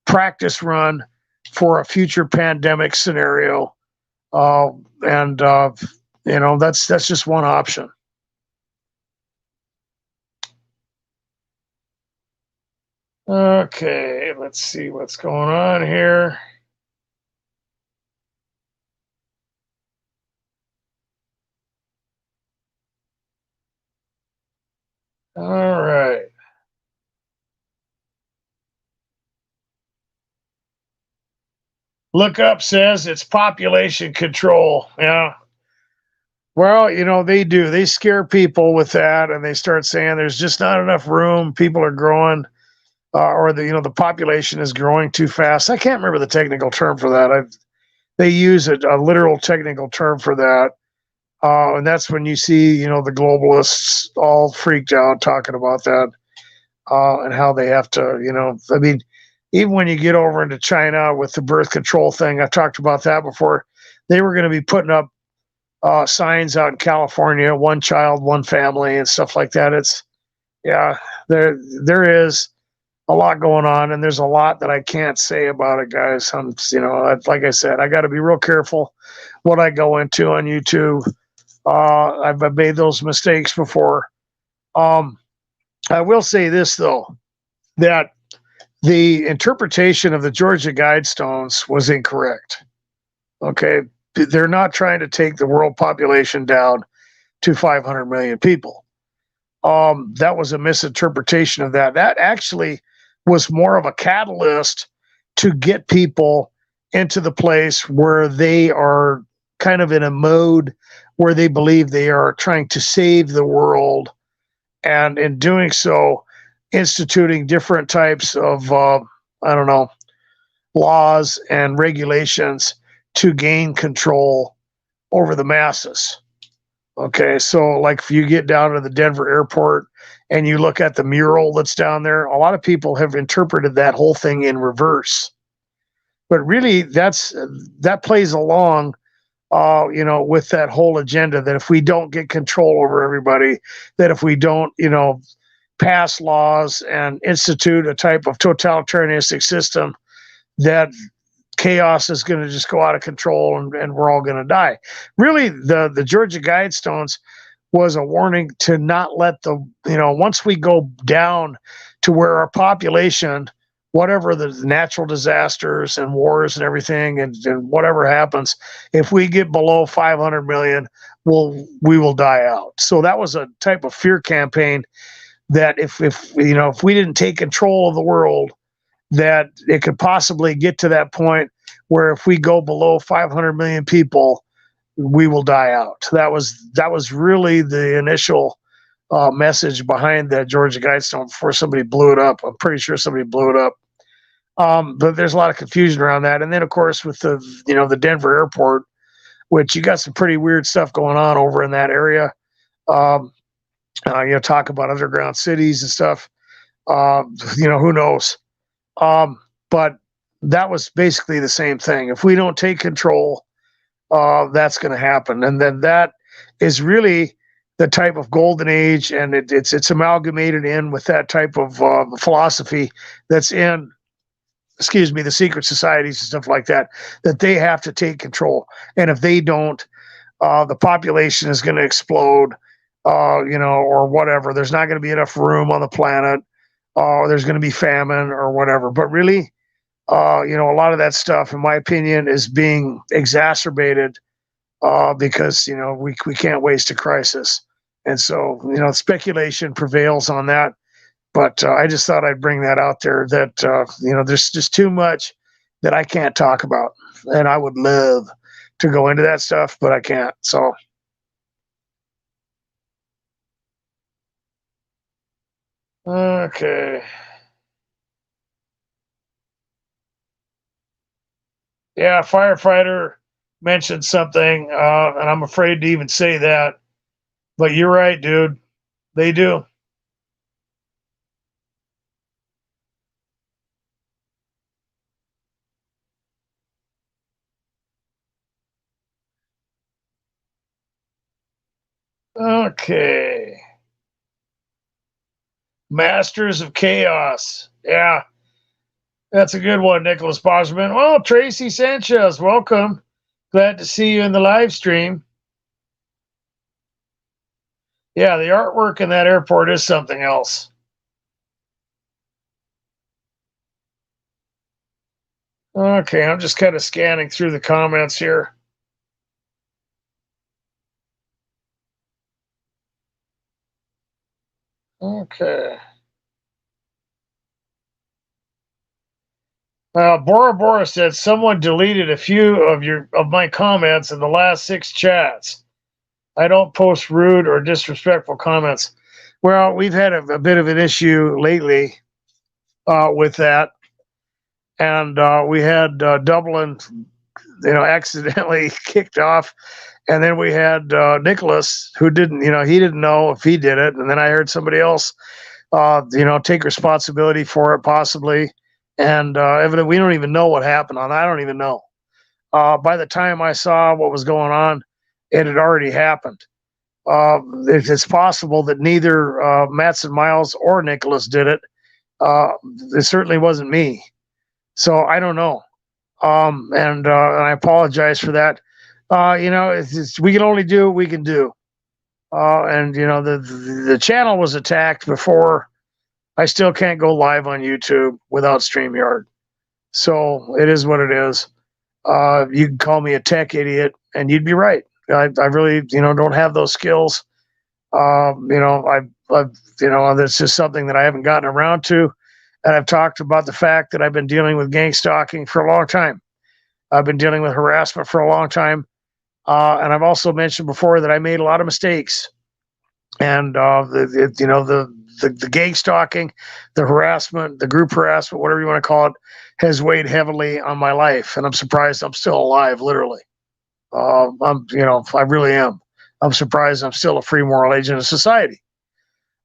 Speaker 1: practice run for a future pandemic scenario. That's just one option. Okay, let's see what's going on here. All right. Look Up says it's population control. Yeah. Well, they do. They scare people with that, and they start saying there's just not enough room. People are growing, or the population is growing too fast. I can't remember the technical term for that. They use a literal technical term for that, and that's when you see the globalists all freaked out talking about that, and how they have to I mean, even when you get over into China with the birth control thing, I've talked about that before. They were going to be putting up signs out in California, one child, one family, and stuff like that. There is a lot going on, and there's a lot that I can't say about it, guys. Like I said, I got to be real careful what I go into on YouTube. I've made those mistakes before. I will say this, though, that the interpretation of the Georgia Guidestones was incorrect. Okay, they're not trying to take the world population down to 500 million people. That was a misinterpretation of that. That actually was more of a catalyst to get people into the place where they are kind of in a mode where they believe they are trying to save the world, and in doing so, instituting different types of, I don't know, laws and regulations to gain control over the masses. Okay, so like if you get down to the Denver airport and you look at the mural that's down there, a lot of people have interpreted that whole thing in reverse. But really, that plays along, with that whole agenda that if we don't get control over everybody, that if we don't, pass laws and institute a type of totalitarianistic system, that chaos is going to just go out of control, and we're all going to die. Really, the Georgia Guidestones was a warning to not let once we go down to where our population, whatever the natural disasters and wars and everything, and whatever happens, if we get below 500 million, we will die out. So that was a type of fear campaign that if we didn't take control of the world, that it could possibly get to that point where if we go below 500 million people, we will die out. That was really the initial message behind that Georgia Guidestone before somebody blew it up. I'm pretty sure somebody blew it up. But there's a lot of confusion around that. And then, of course, with the Denver airport, which you got some pretty weird stuff going on over in that area. Talk about underground cities and stuff. Who knows? But that was basically the same thing. If we don't take control, that's going to happen. And then that is really the type of golden age, and it's amalgamated in with that type of philosophy that's in, the secret societies and stuff like that, that they have to take control. And if they don't, the population is going to explode, or whatever. There's not going to be enough room on the planet, or there's going to be famine or whatever. But really, a lot of that stuff, in my opinion, is being exacerbated because, we can't waste a crisis. And so, speculation prevails on that. But I just thought I'd bring that out there that, there's just too much that I can't talk about. And I would love to go into that stuff, but I can't. So. Okay. Yeah, firefighter mentioned something, and I'm afraid to even say that. But you're right, dude. They do. Okay. Masters of Chaos. Yeah, that's a good one, Nicholas Bosman. Well, Tracy Sanchez, welcome. Glad to see you in the live stream. Yeah, the artwork in that airport is something else. Okay, I'm just kind of scanning through the comments here. Okay. Bora Bora said someone deleted a few of my comments in the last 6 chats. I don't post rude or disrespectful comments. Well, we've had a bit of an issue lately with that, and we had Dublin, accidentally kicked off, and then we had Nicholas, who didn't, he didn't know if he did it, and then I heard somebody else, take responsibility for it possibly. And evidently, we don't even know what happened on that. I don't even know. By the time I saw what was going on, it had already happened. It's possible that neither Matson Miles or Nicholas did it. It certainly wasn't me. So I don't know. And I apologize for that. We can only do what we can do. And the channel was attacked before. I still can't go live on YouTube without StreamYard. So it is what it is. You can call me a tech idiot, and you'd be right. I really, don't have those skills. That's just something that I haven't gotten around to. And I've talked about the fact that I've been dealing with gangstalking for a long time. I've been dealing with harassment for a long time. And I've also mentioned before that I made a lot of mistakes, and the gang stalking, the harassment, the group harassment, whatever you want to call it, has weighed heavily on my life, and I'm surprised I'm still alive. Literally, I really am. I'm surprised I'm still a free moral agent of society.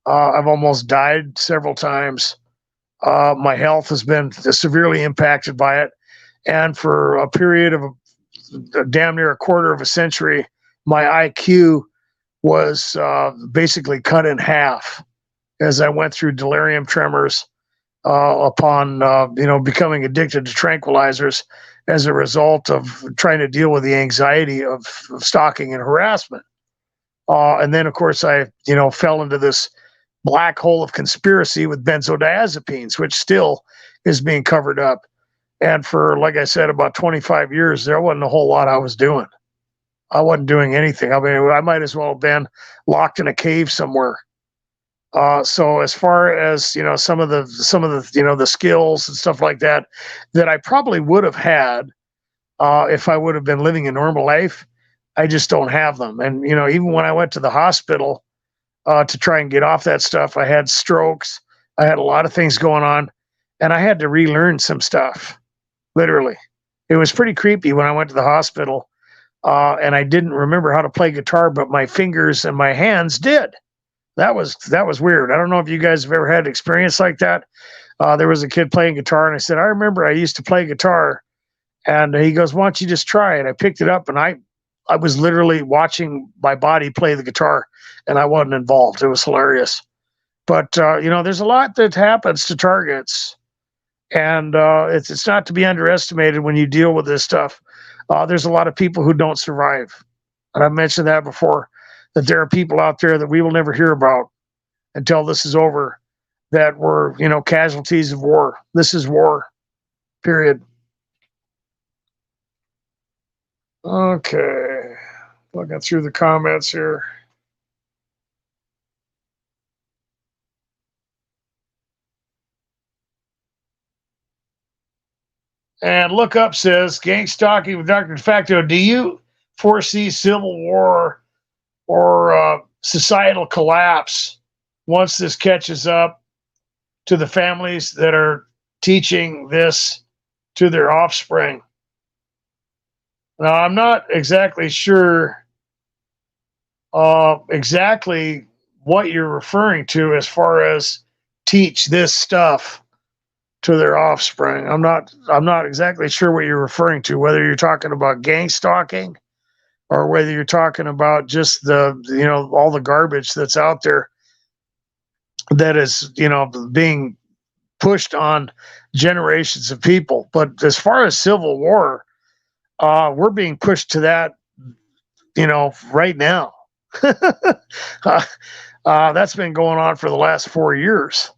Speaker 1: I've almost died several times. My health has been severely impacted by it, and for a period of damn near a quarter of a century, my IQ was basically cut in half as I went through delirium tremors upon becoming addicted to tranquilizers as a result of trying to deal with the anxiety of stalking and harassment. And then, of course, I fell into this black hole of conspiracy with benzodiazepines, which still is being covered up. And for, like I said, about 25 years, there wasn't a whole lot I was doing. I wasn't doing anything. I mean, I might as well have been locked in a cave somewhere. So as far as some of the the skills and stuff like that that I probably would have had if I would have been living a normal life, I just don't have them. And even when I went to the hospital to try and get off that stuff, I had strokes. I had a lot of things going on, and I had to relearn some stuff. Literally, it was pretty creepy when I went to the hospital, and I didn't remember how to play guitar, but my fingers and my hands did. That was weird. I don't know if you guys have ever had an experience like that. There was a kid playing guitar, and I said, I remember I used to play guitar. And he goes, why don't you just try it? I picked it up, and I was literally watching my body play the guitar, and I wasn't involved. It was hilarious. But, there's a lot that happens to targets, and it's not to be underestimated when you deal with this stuff. There's a lot of people who don't survive. And I've mentioned that before, that there are people out there that we will never hear about until this is over, that were, casualties of war. This is war, period. Okay. Looking through the comments here. And Look Up says, gang stalking with Dr. De Facto, do you foresee civil war or societal collapse once this catches up to the families that are teaching this to their offspring? Now, I'm not exactly sure exactly what you're referring to as far as teach this stuff to their offspring. I'm not exactly sure what you're referring to, whether you're talking about gang stalking or whether you're talking about just all the garbage that's out there that is being pushed on generations of people. But as far as civil war, we're being pushed to that right now. That's been going on for the last 4 years.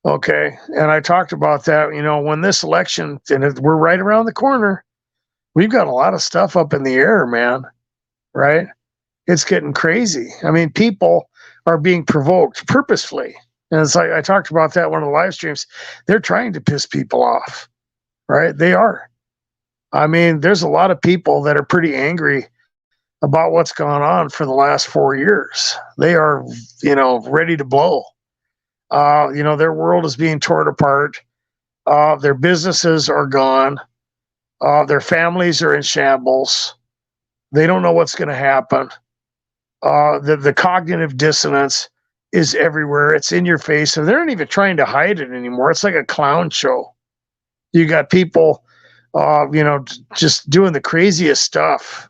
Speaker 1: Okay. And I talked about that, when this election, and we're right around the corner, we've got a lot of stuff up in the air, man. Right? It's getting crazy. I mean, people are being provoked purposefully. And it's like, I talked about that one of the live streams. They're trying to piss people off, right? They are. I mean, there's a lot of people that are pretty angry about what's gone on for the last 4 years. They are, ready to blow. Their world is being torn apart. Their businesses are gone. Their families are in shambles. They don't know what's going to happen. The cognitive dissonance is everywhere. It's in your face. And they're not even trying to hide it anymore. It's like a clown show. You got people, just doing the craziest stuff.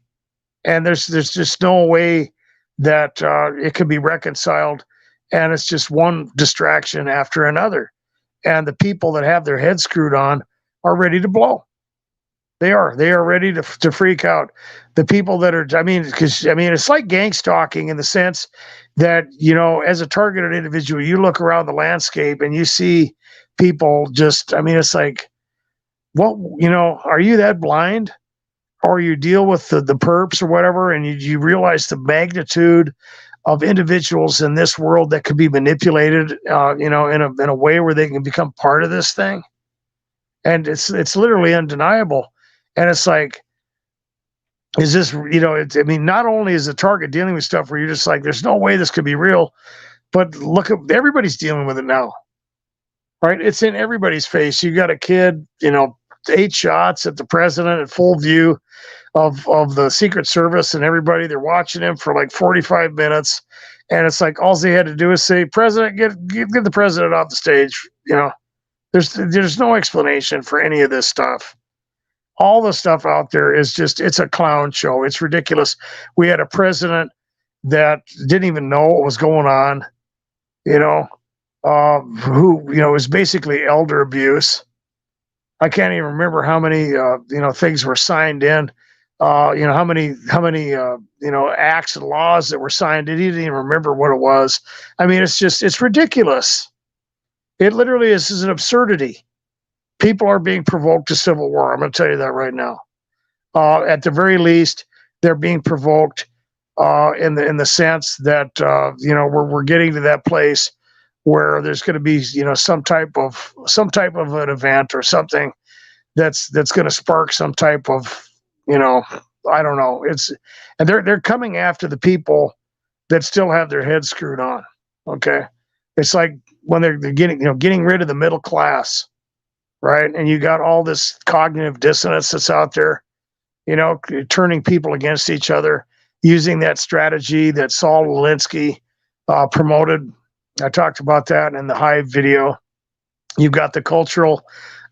Speaker 1: And there's just no way that it can be reconciled. And it's just one distraction after another. And the people that have their heads screwed on are ready to blow. They are ready to freak out. The people that are, it's like gang stalking in the sense that, as a targeted individual, you look around the landscape and you see people just, it's like, what, are you that blind? Or you deal with the perps or whatever, and you realize the magnitude of individuals in this world that could be manipulated, in a way where they can become part of this thing. And it's literally undeniable. And it's like, is this, I mean, not only is the target dealing with stuff where you're just like, there's no way this could be real, but look at everybody's dealing with it now, right? It's in everybody's face. You got a kid, 8 shots at the president at full view of the Secret Service and everybody. They're watching him for like 45 minutes. And it's like, all they had to do is say, President, get the president off the stage. There's no explanation for any of this stuff. All the stuff out there is just, it's a clown show. It's ridiculous. We had a president that didn't even know what was going on, who, was basically elder abuse. I can't even remember how many, things were signed in, how many, acts and laws that were signed in. He didn't even remember what it was. I mean, it's ridiculous. It literally is an absurdity. People are being provoked to civil war. I'm going to tell you that right now. At the very least, they're being provoked in the sense that we're getting to that place where there's going to be some type of an event or something that's going to spark some type of I don't know. And they're coming after the people that still have their heads screwed on. Okay, it's like when they're getting rid of the middle class. Right. And you got all this cognitive dissonance that's out there, turning people against each other, using that strategy that Saul Alinsky promoted. I talked about that in the Hive video. You've got the cultural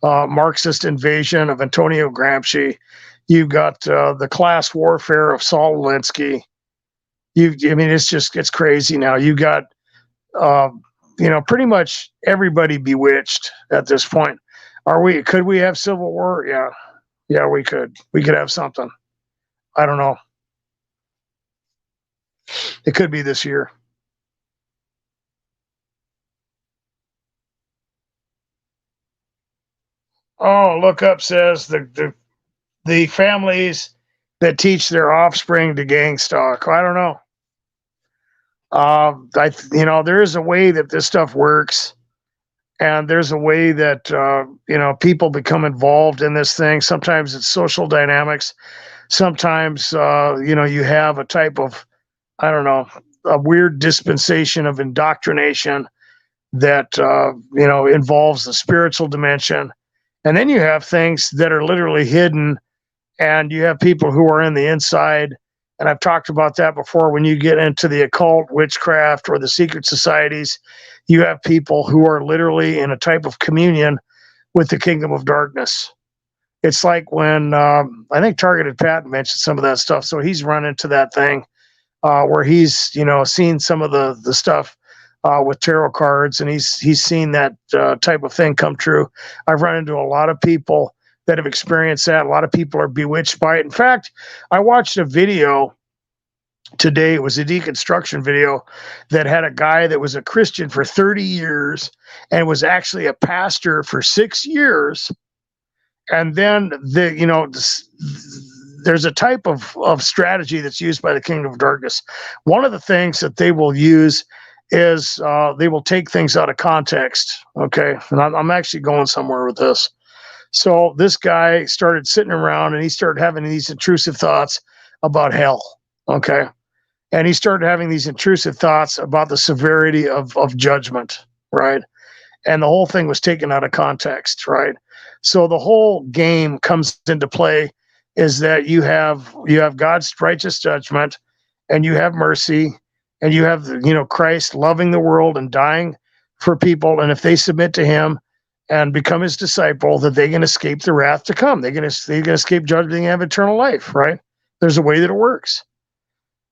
Speaker 1: Marxist invasion of Antonio Gramsci. You've got the class warfare of Saul Alinsky. It's crazy now. You got, pretty much everybody bewitched at this point. Could we have civil war? Yeah, we could. We could have something. I don't know. It could be this year. Oh, Look Up says the families that teach their offspring to gang stalk. I don't know. There is a way that this stuff works. And there's a way that, people become involved in this thing. Sometimes it's social dynamics. Sometimes, you have a type of, I don't know, a weird dispensation of indoctrination that, involves the spiritual dimension. And then you have things that are literally hidden, and you have people who are in the inside. And I've talked about that before. When you get into the occult, witchcraft, or the secret societies, you have people who are literally in a type of communion with the kingdom of darkness. It's like when I think Targeted Pat mentioned some of that stuff. So he's run into that thing where he's seen some of the stuff with tarot cards, and he's seen that type of thing come true. I've run into a lot of people that have experienced that. A lot of people are bewitched by it. In fact, I watched a video today. It was a deconstruction video that had a guy that was a Christian for 30 years and was actually a pastor for 6 years. And then there's a type of strategy that's used by the kingdom of darkness. One of the things that they will use is they will take things out of context. Okay. And I'm actually going somewhere with this. So this guy started sitting around and he started having these intrusive thoughts about hell. Okay. And he started having these intrusive thoughts about the severity of judgment. Right. And the whole thing was taken out of context. Right. So the whole game comes into play is that you have God's righteous judgment, and you have mercy, and you have Christ loving the world and dying for people. And if they submit to him and become his disciple, that they can escape the wrath to come. They can escape judgment and have eternal life, right? There's a way that it works.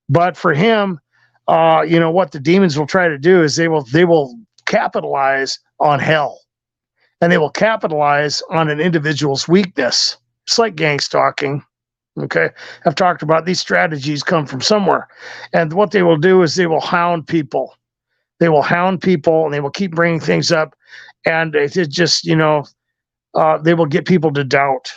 Speaker 1: But for him, what the demons will try to do is they will capitalize on hell, and they will capitalize on an individual's weakness. It's like gang stalking. Okay, I've talked about these strategies come from somewhere, and what they will do is they will hound people. They will hound people, and they will keep bringing things up. And it just, they will get people to doubt.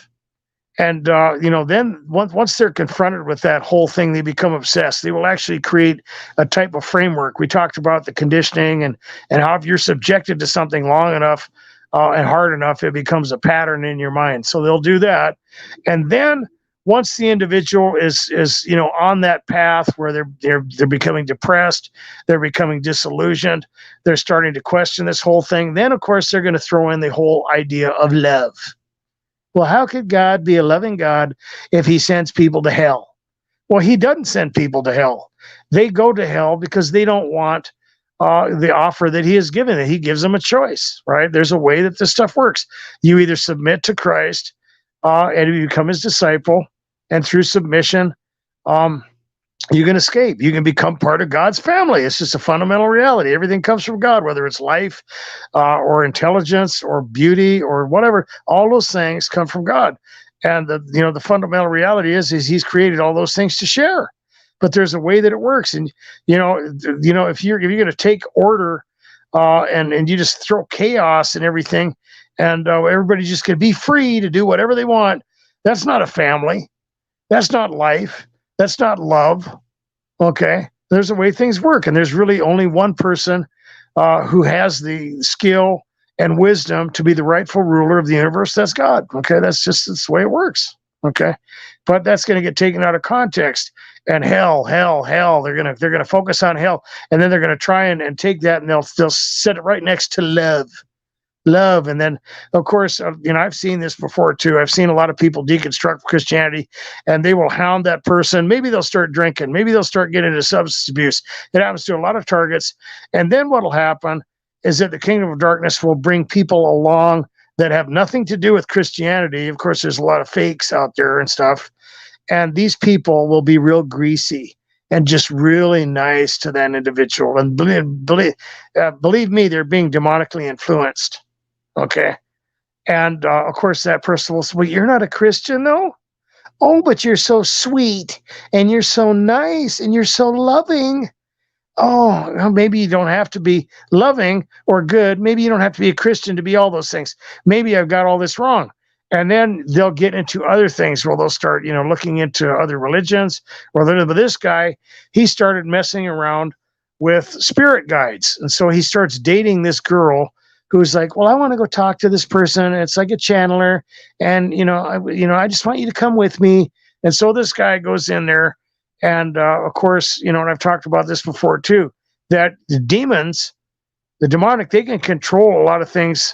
Speaker 1: And, then once they're confronted with that whole thing, they become obsessed. They will actually create a type of framework. We talked about the conditioning and how if you're subjected to something long enough and hard enough, it becomes a pattern in your mind. So they'll do that. And then once the individual is on that path where they're becoming depressed, they're becoming disillusioned, they're starting to question this whole thing, then of course they're going to throw in the whole idea of love. Well, how could God be a loving God if he sends people to hell? Well, he doesn't send people to hell. They go to hell because they don't want the offer that he has given. That he gives them a choice, right? There's a way that this stuff works. You either submit to Christ and you become his disciple, and through submission, you can escape. You can become part of God's family. It's just a fundamental reality. Everything comes from God, whether it's life or intelligence or beauty or whatever. All those things come from God. And the fundamental reality is he's created all those things to share. But there's a way that it works. And if you're going to take order and you just throw chaos and everything, and everybody's just going to be free to do whatever they want, that's not a family. That's not life. That's not love. Okay. There's a way things work. And there's really only one person who has the skill and wisdom to be the rightful ruler of the universe. That's God. Okay. That's the way it works. Okay. But that's going to get taken out of context. And hell. They're gonna focus on hell. And then they're gonna try and take that, and they'll set it right next to love. And then of course, I've seen this before too. I've seen a lot of people deconstruct Christianity, and they will hound that person. Maybe they'll start drinking, maybe they'll start getting into substance abuse. It happens to a lot of targets. And then what'll happen is that the kingdom of darkness will bring people along that have nothing to do with Christianity. Of course, there's a lot of fakes out there and stuff, and these people will be real greasy and just really nice to that individual. And believe me, they're being demonically influenced. Okay. And of course, that person will say, well, you're not a Christian, though? Oh, but you're so sweet, and you're so nice, and you're so loving. Oh, well, maybe you don't have to be loving or good. Maybe you don't have to be a Christian to be all those things. Maybe I've got all this wrong. And then they'll get into other things where they'll start, looking into other religions. Or but this guy, he started messing around with spirit guides. And so he starts dating this girl who's like, well, I want to go talk to this person. It's like a channeler. And, I just want you to come with me. And so this guy goes in there. And of course, and I've talked about this before too, that the demons, the demonic, they can control a lot of things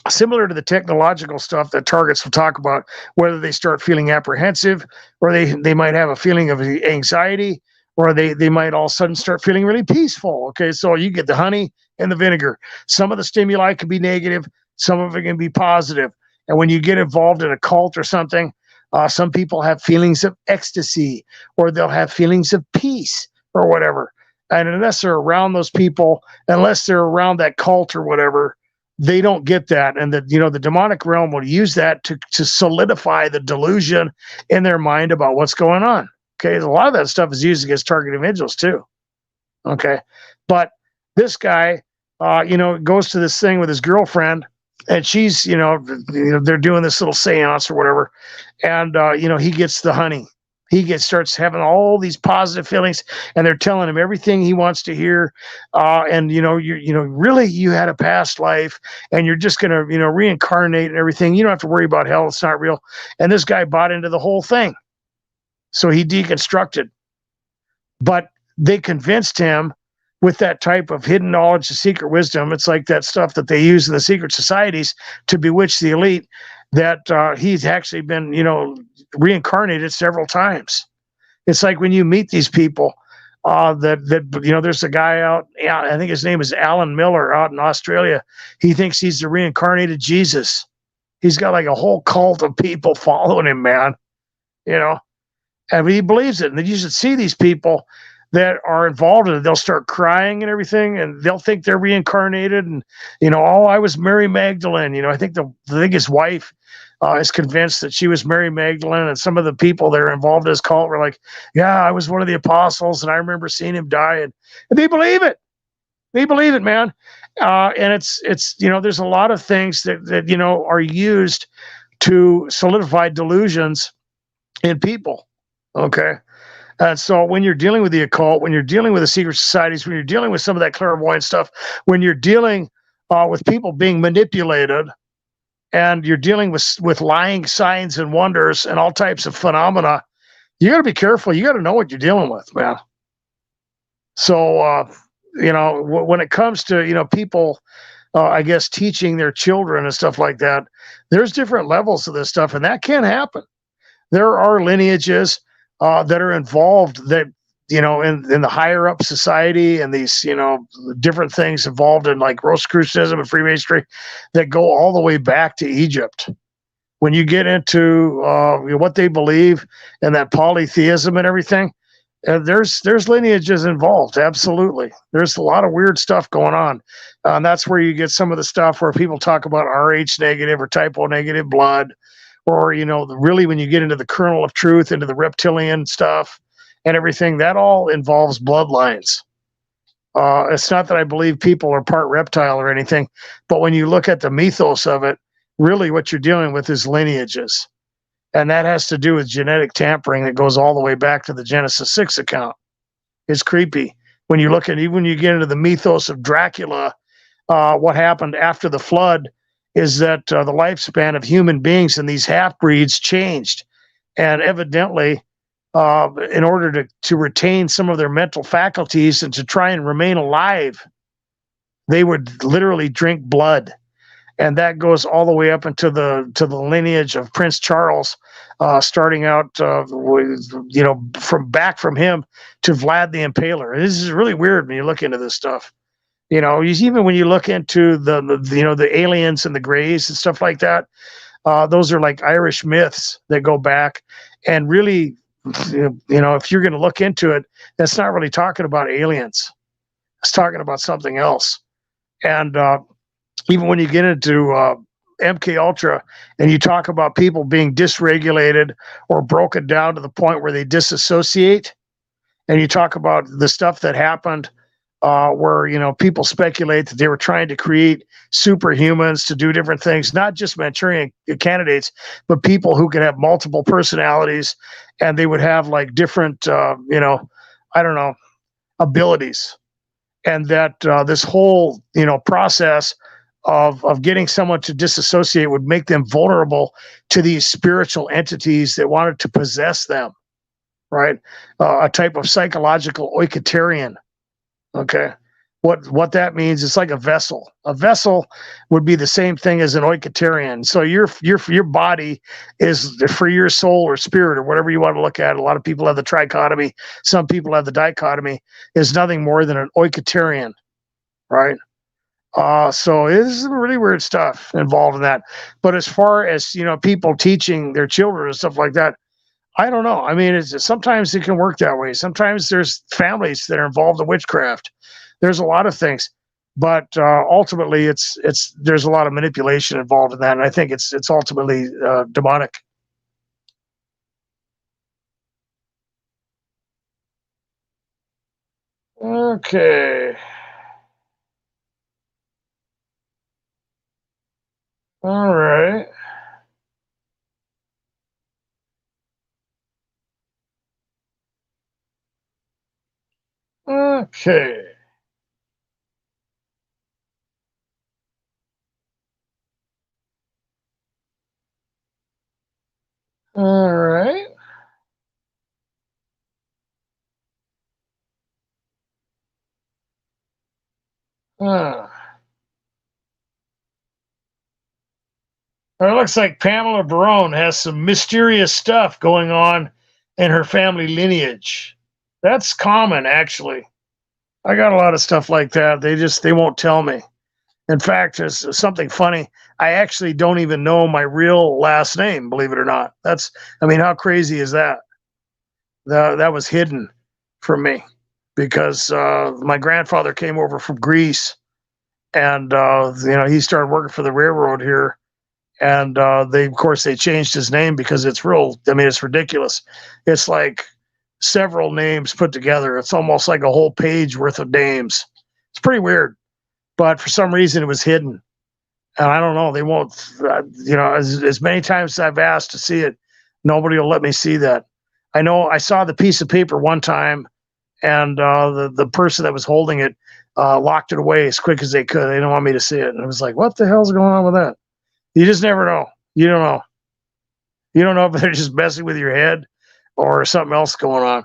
Speaker 1: similar to the technological stuff that targets will talk about, whether they start feeling apprehensive, or they might have a feeling of anxiety, or they might all of a sudden start feeling really peaceful. Okay, so you get the honey and the vinegar. Some of the stimuli can be negative, some of it can be positive. And when you get involved in a cult or something, some people have feelings of ecstasy, or they'll have feelings of peace or whatever. And unless they're around those people, unless they're around that cult or whatever, they don't get that. And the demonic realm will use that to solidify the delusion in their mind about what's going on. Okay. A lot of that stuff is used against target individuals too. Okay. But this guy, goes to this thing with his girlfriend, and she's, they're doing this little seance or whatever. And, he gets the honey. Starts having all these positive feelings, and they're telling him everything he wants to hear. And really, you had a past life, and you're just going to, reincarnate and everything. You don't have to worry about hell. It's not real. And this guy bought into the whole thing. So he deconstructed, but they convinced him with that type of hidden knowledge, the secret wisdom. It's like that stuff that they use in the secret societies to bewitch the elite, that he's actually been, reincarnated several times. It's like when you meet these people there's a guy out, I think his name is Alan Miller, out in Australia. He thinks he's the reincarnated Jesus. He's got like a whole cult of people following him, man. And he believes it. And you should see these people that are involved in it. They'll start crying and everything, and they'll think they're reincarnated. And, I was Mary Magdalene. I think his wife is convinced that she was Mary Magdalene, and some of the people that are involved in his cult were like, yeah, I was one of the apostles, and I remember seeing him die. And they believe it. They believe it, man. And it's there's a lot of things that are used to solidify delusions in people. Okay. And so when you're dealing with the occult, when you're dealing with the secret societies, when you're dealing with some of that clairvoyant stuff, when you're dealing with people being manipulated, and you're dealing with lying signs and wonders and all types of phenomena, you got to be careful. You got to know what you're dealing with, man. So, when it comes to, people, I guess, teaching their children and stuff like that, there's different levels of this stuff, and that can happen. There are lineages that are involved that, in the higher up society, and these, different things involved in like Rosicrucianism and Freemasonry that go all the way back to Egypt. When you get into what they believe and that polytheism and everything, there's lineages involved. Absolutely, there's a lot of weird stuff going on, and that's where you get some of the stuff where people talk about Rh negative or type O negative blood, or really when you get into the kernel of truth, into the reptilian stuff and everything, that all involves bloodlines. It's not that I believe people are part reptile or anything, but when you look at the mythos of it, really what you're dealing with is lineages. And that has to do with genetic tampering that goes all the way back to the Genesis 6 account. It's creepy. When you look at, even when you get into the mythos of Dracula, what happened after the flood is that the lifespan of human beings and these half-breeds changed. And evidently, in order to retain some of their mental faculties and to try and remain alive, they would literally drink blood. And that goes all the way up into the lineage of Prince Charles, starting out, from him to Vlad the Impaler. This is really weird when you look into this stuff. Even when you look into the aliens and the Greys and stuff like that, those are like Irish myths that go back. And really, if you're going to look into it, that's not really talking about aliens. It's talking about something else. And even when you get into MK Ultra and you talk about people being dysregulated or broken down to the point where they disassociate, and you talk about the stuff that happened where people speculate that they were trying to create superhumans to do different things, not just Manchurian candidates, but people who could have multiple personalities, and they would have like different abilities, and that this whole process of getting someone to disassociate would make them vulnerable to these spiritual entities that wanted to possess them, right? A type of psychological oikotarian. Okay. What that means, it's like a vessel. A vessel would be the same thing as an oikotarian. So your body is for your soul or spirit or whatever you want to look at. A lot of people have the trichotomy. Some people have the dichotomy. Is nothing more than an oikotarian, right? So it is really weird stuff involved in that. But as far as people teaching their children and stuff like that, I don't know. I mean, sometimes it can work that way. Sometimes there's families that are involved in witchcraft. There's a lot of things, but ultimately, there's a lot of manipulation involved in that, and I think it's ultimately demonic. Okay. All right. Okay. All right. Uh, it looks like Pamela Barone has some mysterious stuff going on in her family lineage. That's common, actually. I got a lot of stuff like that. They won't tell me. In fact, there's something funny. I actually don't even know my real last name, believe it or not. How crazy is that? That was hidden from me because my grandfather came over from Greece, and he started working for the railroad here, and of course they changed his name because it's real. I mean, it's ridiculous. It's like several names put together. It's almost like a whole page worth of names. It's pretty weird, but for some reason it was hidden. And I don't know. They won't, as many times as I've asked to see it, nobody will let me see that. I know I saw the piece of paper one time, and the person that was holding it locked it away as quick as they could. They didn't want me to see it. And I was like, what the hell's going on with that? You just never know. You don't know. You don't know if they're just messing with your head or something else going on.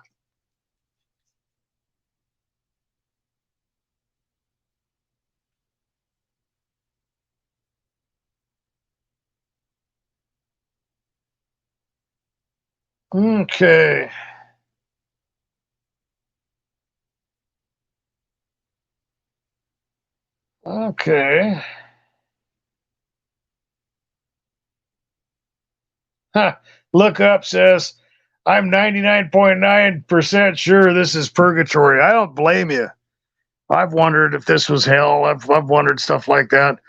Speaker 1: Okay. Okay. Huh. Look up says, I'm 99.9% sure this is purgatory. I don't blame you. I've wondered if this was hell. I've wondered stuff like that.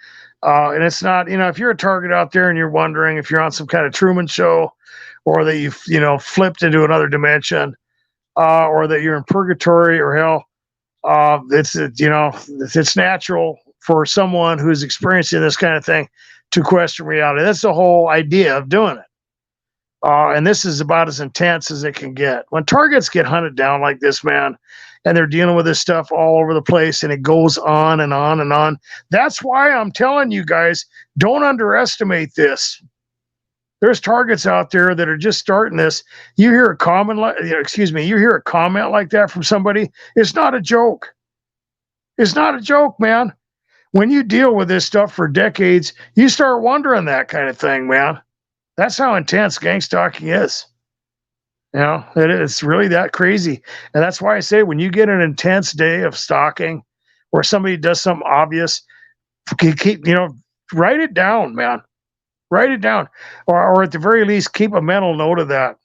Speaker 1: And it's not, if you're a target out there and you're wondering if you're on some kind of Truman show or that you've, flipped into another dimension, or that you're in purgatory or hell, it's natural for someone who's experiencing this kind of thing to question reality. That's the whole idea of doing it. And this is about as intense as it can get. When targets get hunted down like this, man, and they're dealing with this stuff all over the place and it goes on and on and on. That's why I'm telling you guys, don't underestimate this. There's targets out there that are just starting this. You hear a comment you hear a comment like that from somebody, it's not a joke. It's not a joke, man. When you deal with this stuff for decades, you start wondering that kind of thing, man. That's how intense gangstalking is. It's really that crazy. And that's why I say when you get an intense day of stalking or somebody does something obvious, keep, write it down, man. Write it down. Or at the very least, keep a mental note of that.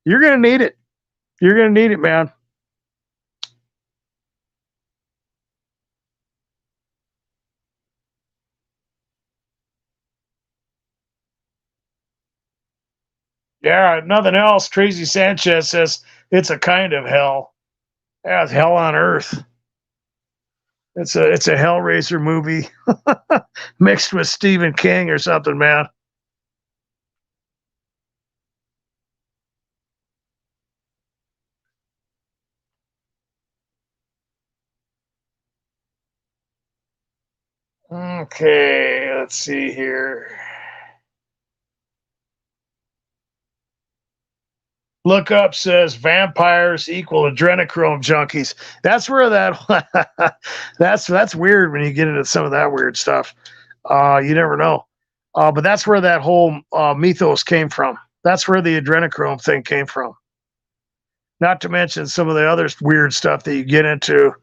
Speaker 1: You're going to need it. You're going to need it, man. Yeah, nothing else. Crazy Sanchez says it's a kind of hell. Yeah, it's hell on earth. It's a Hellraiser movie mixed with Stephen King or something, man. Okay, let's see here. Look up says vampires equal adrenochrome junkies. That's where that that's weird when you get into some of that weird stuff. You never know. But that's where that whole mythos came from. That's where the adrenochrome thing came from. Not to mention some of the other weird stuff that you get into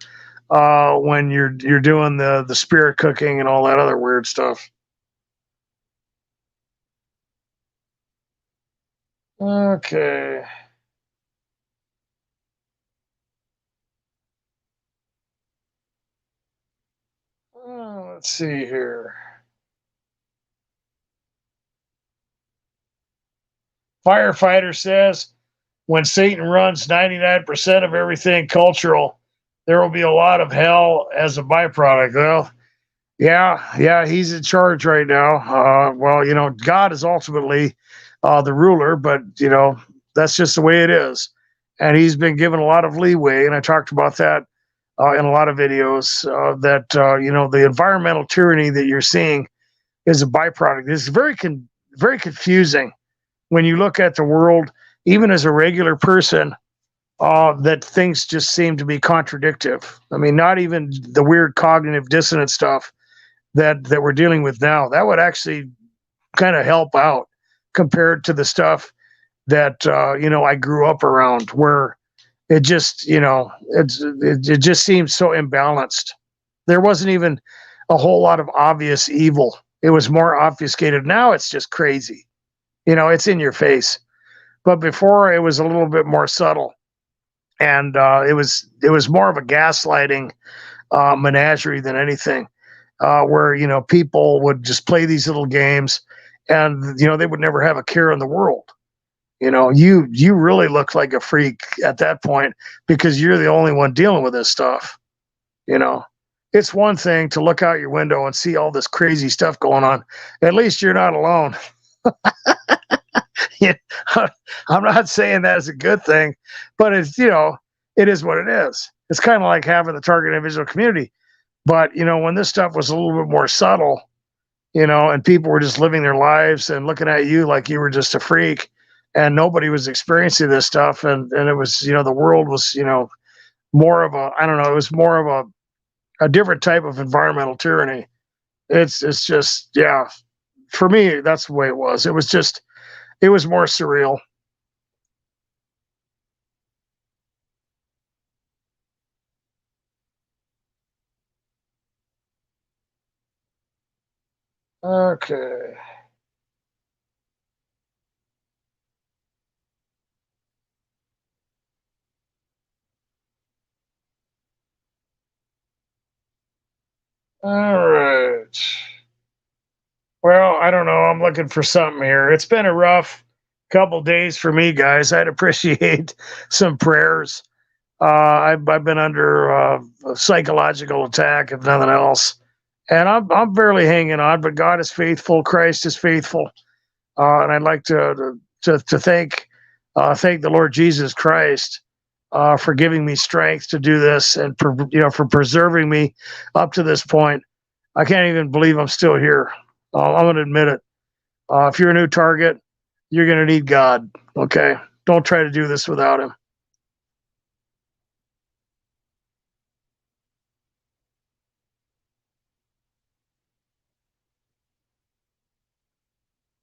Speaker 1: when you're doing the spirit cooking and all that other weird stuff. Okay. Let's see here. Firefighter says when Satan runs 99% of everything cultural, there will be a lot of hell as a byproduct. Well, yeah, he's in charge right now. God is ultimately the ruler, but that's just the way it is. And he's been given a lot of leeway, and I talked about that in a lot of videos. That the environmental tyranny that you're seeing is a byproduct. It's very confusing when you look at the world, even as a regular person, that things just seem to be contradictive. I mean, not even the weird cognitive dissonance stuff that we're dealing with now. That would actually kind of help out compared to the stuff that I grew up around, where it just it just seems so imbalanced. There wasn't even a whole lot of obvious evil. It was more obfuscated. Now it's just crazy. It's in your face. But before, it was a little bit more subtle, and it was more of a gaslighting menagerie than anything, where people would just play these little games, and they would never have a care in the world. You really look like a freak at that point because you're the only one dealing with this stuff. It's one thing to look out your window and see all this crazy stuff going on. At least you're not alone. I'm not saying that is a good thing, but it's it is what it is. It's kind of like having the target individual community. But when this stuff was a little bit more subtle, and people were just living their lives and looking at you like you were just a freak, and nobody was experiencing this stuff, and it was, the world was, more of a, I don't know, it was more of a different type of environmental tyranny. It's just, yeah, for me, that's the way it was. It was more surreal. Okay. All right. Well, I don't know. I'm looking for something here. It's been a rough couple days for me, guys. I'd appreciate some prayers. I've been under a psychological attack, if nothing else, and I'm barely hanging on. But God is faithful. Christ is faithful, and I'd like to thank the Lord Jesus Christ for giving me strength to do this, and for preserving me up to this point. I can't even believe I'm still here. I'm going to admit it. If you're a new target, you're going to need God. Okay, don't try to do this without Him.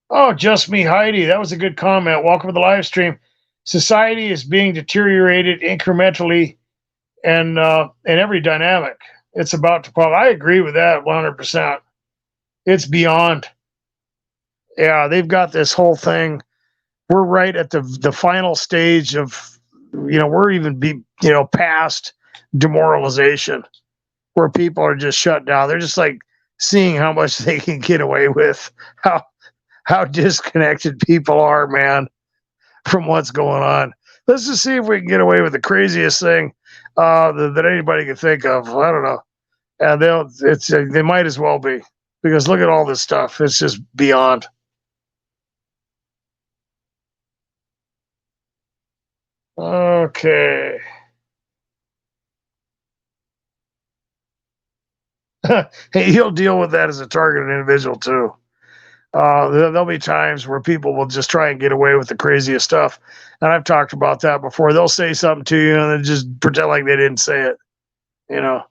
Speaker 1: Oh, just me, Heidi. That was a good comment. Welcome to the live stream. Society is being deteriorated incrementally, and in every dynamic. It's about to fall. I agree with that 100%. It's beyond. Yeah, they've got this whole thing. We're right at the final stage of, we're even past demoralization, where people are just shut down. They're just like seeing how much they can get away with, how disconnected people are, man, from what's going on. Let's just see if we can get away with the craziest thing that anybody can think of. I don't know, and they might as well be, because look at all this stuff. It's just beyond. Okay. Hey, he'll deal with that as a targeted individual too. There'll be times where people will just try and get away with the craziest stuff, and I've talked about that before. They'll say something to you and then just pretend like they didn't say it, you know,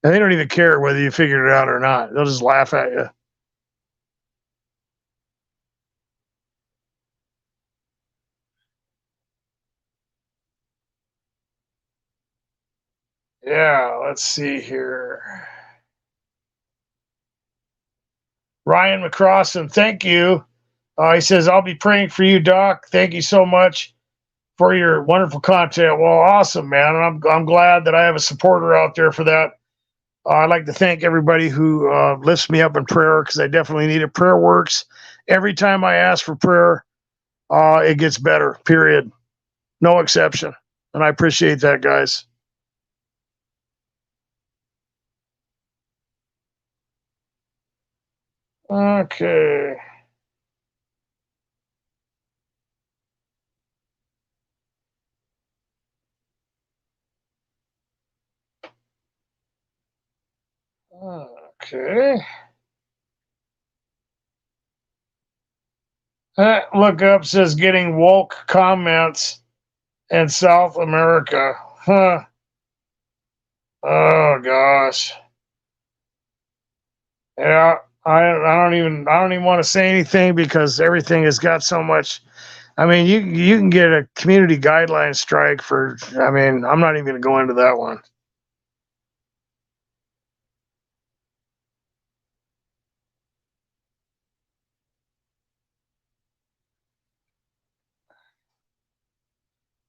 Speaker 1: and they don't even care whether you figured it out or not. They'll just laugh at you. Yeah, let's see here. Ryan McCrossan, thank you. He says, I'll be praying for you, Doc. Thank you so much for your wonderful content. Well, awesome, man. And I'm glad that I have a supporter out there for that. I'd like to thank everybody who lifts me up in prayer, because I definitely need it. Prayer works. Every time I ask for prayer, it gets better, period. No exception. And I appreciate that, guys. Okay. Okay. Look up says getting woke comments in South America. Huh. Oh gosh. Yeah. I don't even want to say anything, because everything has got so much. I mean, you can get a community guideline strike for. I mean, I'm not even going to go into that one.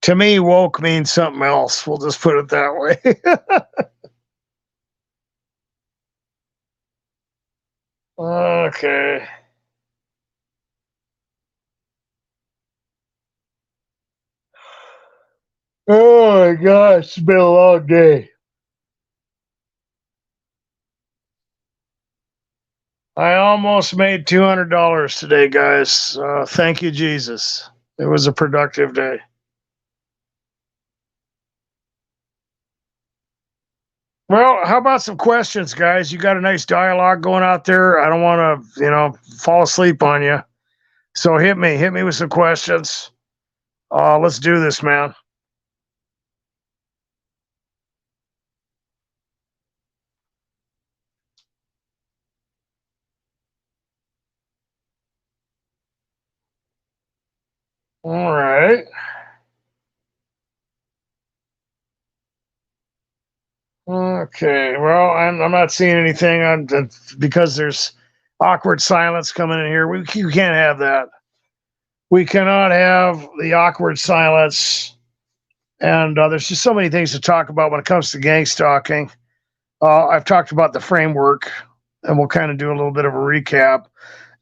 Speaker 1: To me, woke means something else. We'll just put it that way. Okay. Oh my gosh, it's been a long day. I almost made $200 today, guys. Thank you, Jesus. It was a productive day. Well, how about some questions, guys? You got a nice dialogue going out there. I don't want to, fall asleep on you. So hit me with some questions. Let's do this, man. All right. Okay. Well, I'm not seeing anything on because there's awkward silence coming in here. You can't have that. We cannot have the awkward silence. And there's just so many things to talk about when it comes to gang stalking. I've talked about the framework, and we'll kind of do a little bit of a recap.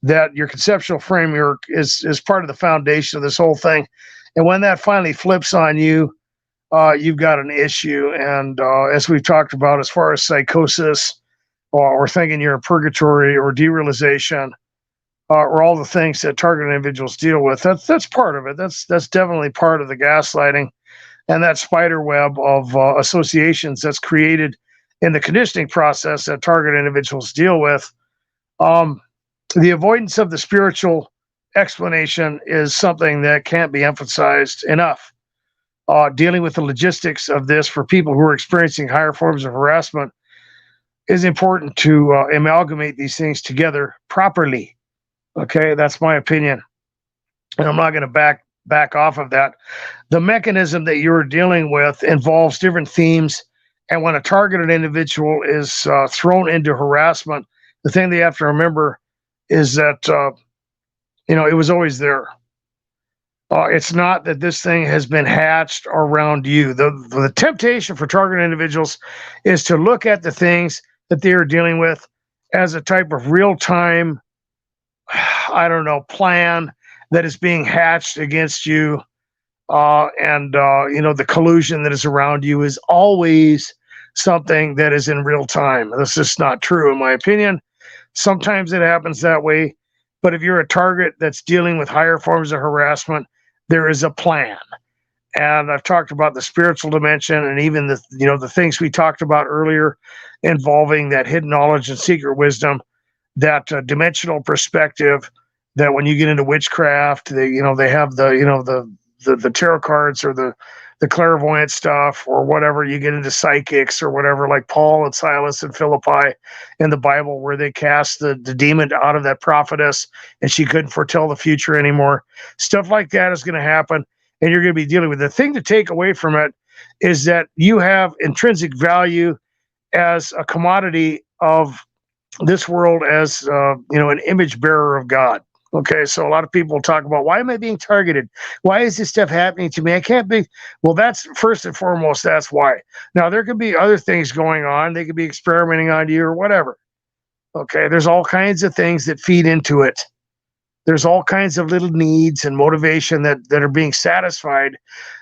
Speaker 1: That your conceptual framework is part of the foundation of this whole thing, and when that finally flips on you, you've got an issue. And as we've talked about, as far as psychosis or thinking you're in purgatory or derealization, or all the things that target individuals deal with, that's part of it. That's definitely part of the gaslighting and that spider web of associations that's created in the conditioning process that target individuals deal with. Um, the avoidance of the spiritual explanation is something that can't be emphasized enough. Dealing with the logistics of this for people who are experiencing higher forms of harassment is important to amalgamate these things together properly. Okay, that's my opinion, and I'm not going to back off of that. The mechanism that you're dealing with involves different themes, and when a targeted individual is thrown into harassment, the thing they have to remember is that it was always there. It's not that this thing has been hatched around you. The temptation for targeted individuals is to look at the things that they are dealing with as a type of real time, I don't know, plan that is being hatched against you. And the collusion that is around you is always something that is in real time. That's just not true, in my opinion. Sometimes it happens that way. But if you're a target that's dealing with higher forms of harassment, there is a plan. And I've talked about the spiritual dimension and even the things we talked about earlier involving that hidden knowledge and secret wisdom, that dimensional perspective that when you get into witchcraft, they have the tarot cards or the clairvoyant stuff or whatever. You get into psychics or whatever, like Paul and Silas and Philippi in the Bible, where they cast the demon out of that prophetess and she couldn't foretell the future anymore. Stuff like that is going to happen, and you're going to be dealing with. The thing to take away from it is that you have intrinsic value as a commodity of this world, as an image bearer of God. Okay, so a lot of people talk about, why am I being targeted? Why is this stuff happening to me? I can't be. Well, that's first and foremost, that's why. Now, there could be other things going on. They could be experimenting on you or whatever. Okay, there's all kinds of things that feed into it. There's all kinds of little needs and motivation that are being satisfied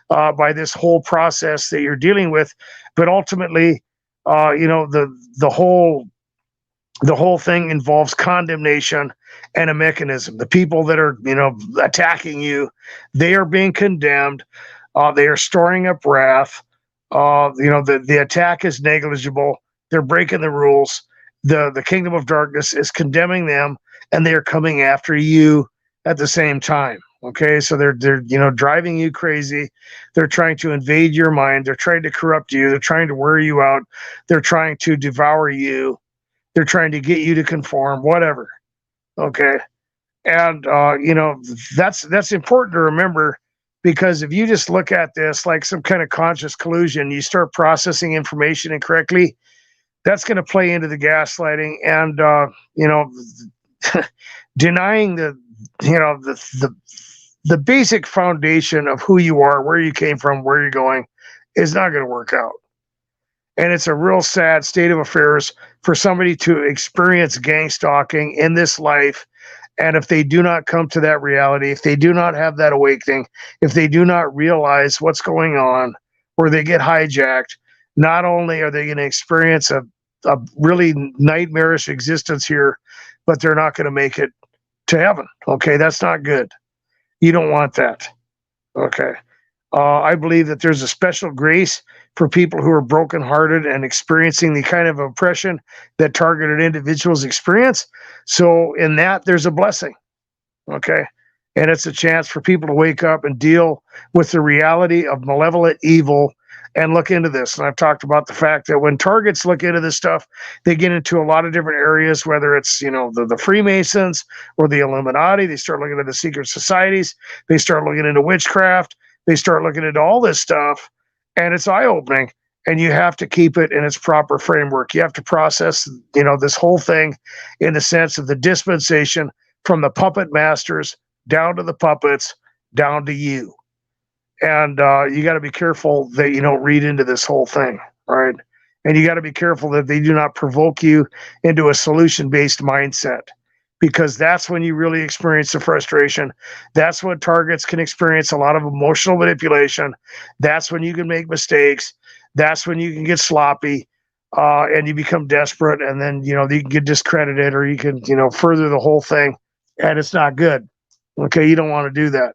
Speaker 1: by this whole process that you're dealing with. But ultimately, the whole thing involves condemnation and a mechanism. The people that are, attacking you, they are being condemned. They are storing up wrath. The attack is negligible. They're breaking the rules. The kingdom of darkness is condemning them, and they are coming after you at the same time. Okay, so they're driving you crazy. They're trying to invade your mind. They're trying to corrupt you. They're trying to wear you out. They're trying to devour you. They're trying to get you to conform, whatever. Okay. And, that's important to remember, because if you just look at this like some kind of conscious collusion, you start processing information incorrectly, that's going to play into the gaslighting and, denying the basic foundation of who you are, where you came from, where you're going is not going to work out. And it's a real sad state of affairs for somebody to experience gang stalking in this life. And if they do not come to that reality, if they do not have that awakening, if they do not realize what's going on, or they get hijacked, not only are they going to experience a really nightmarish existence here, but they're not going to make it to heaven. Okay, that's not good. You don't want that. Okay. I believe that there's a special grace for people who are brokenhearted and experiencing the kind of oppression that targeted individuals experience. So, in that, there's a blessing. Okay. And it's a chance for people to wake up and deal with the reality of malevolent evil and look into this. And I've talked about the fact that when targets look into this stuff, they get into a lot of different areas, whether it's, the Freemasons or the Illuminati. They start looking at the secret societies. They start looking into witchcraft. They start looking into all this stuff. And it's eye opening. And you have to keep it in its proper framework. You have to process, this whole thing in the sense of the dispensation from the puppet masters down to the puppets, down to you. And you got to be careful that you don't read into this whole thing, right? And you got to be careful that they do not provoke you into a solution-based mindset, because that's when you really experience the frustration. That's when targets can experience a lot of emotional manipulation. That's when you can make mistakes. That's when you can get sloppy, and you become desperate, and then, you can get discredited, or you can, further the whole thing, and it's not good. Okay, you don't want to do that.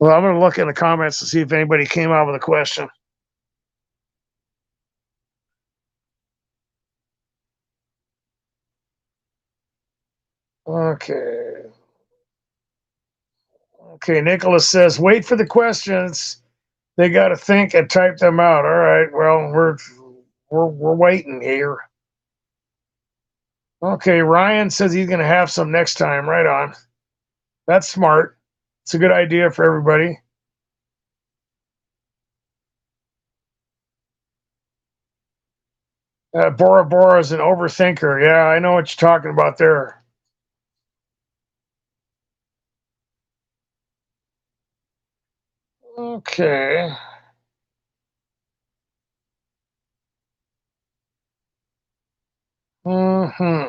Speaker 1: Well, I'm going to look in the comments to see if anybody came out with a question. Okay. Okay, Nicholas says, wait for the questions. They got to think and type them out. All right. Well, we're waiting here. Okay, Ryan says he's going to have some next time. Right on. That's smart. It's a good idea for everybody. Bora Bora is an overthinker. Yeah, I know what you're talking about there. Okay. Hmm.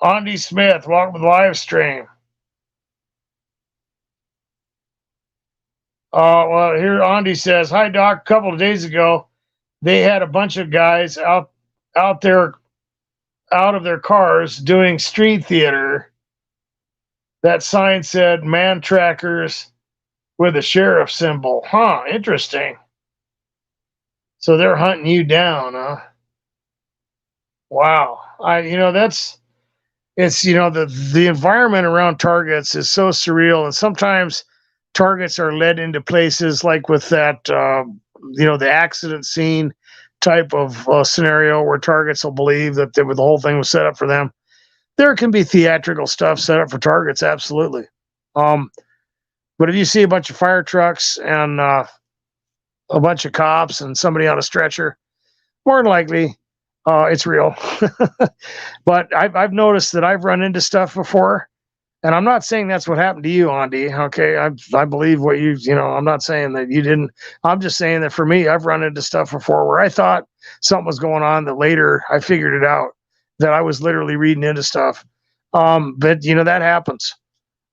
Speaker 1: Andy Smith, welcome to the live stream. Well, here Andy says, "Hi Doc. A couple of days ago, they had a bunch of guys out there, out of their cars doing street theater. That sign said man trackers with a sheriff symbol. Huh, interesting. So they're hunting you down, huh? Wow. It's the environment around targets is so surreal, and sometimes targets are led into places like with that the accident scene type of scenario where targets will believe that the whole thing was set up for them. There can be theatrical stuff set up for targets, absolutely. um but if you see a bunch of fire trucks and a bunch of cops and somebody on a stretcher, more than likely it's real. But I've noticed that I've run into stuff before, and I'm not saying that's what happened to you, Andy. Okay, I believe what I'm not saying that you didn't. I'm just saying that for me, I've run into stuff before where I thought something was going on, that later I figured it out, that I was literally reading into stuff. But that happens.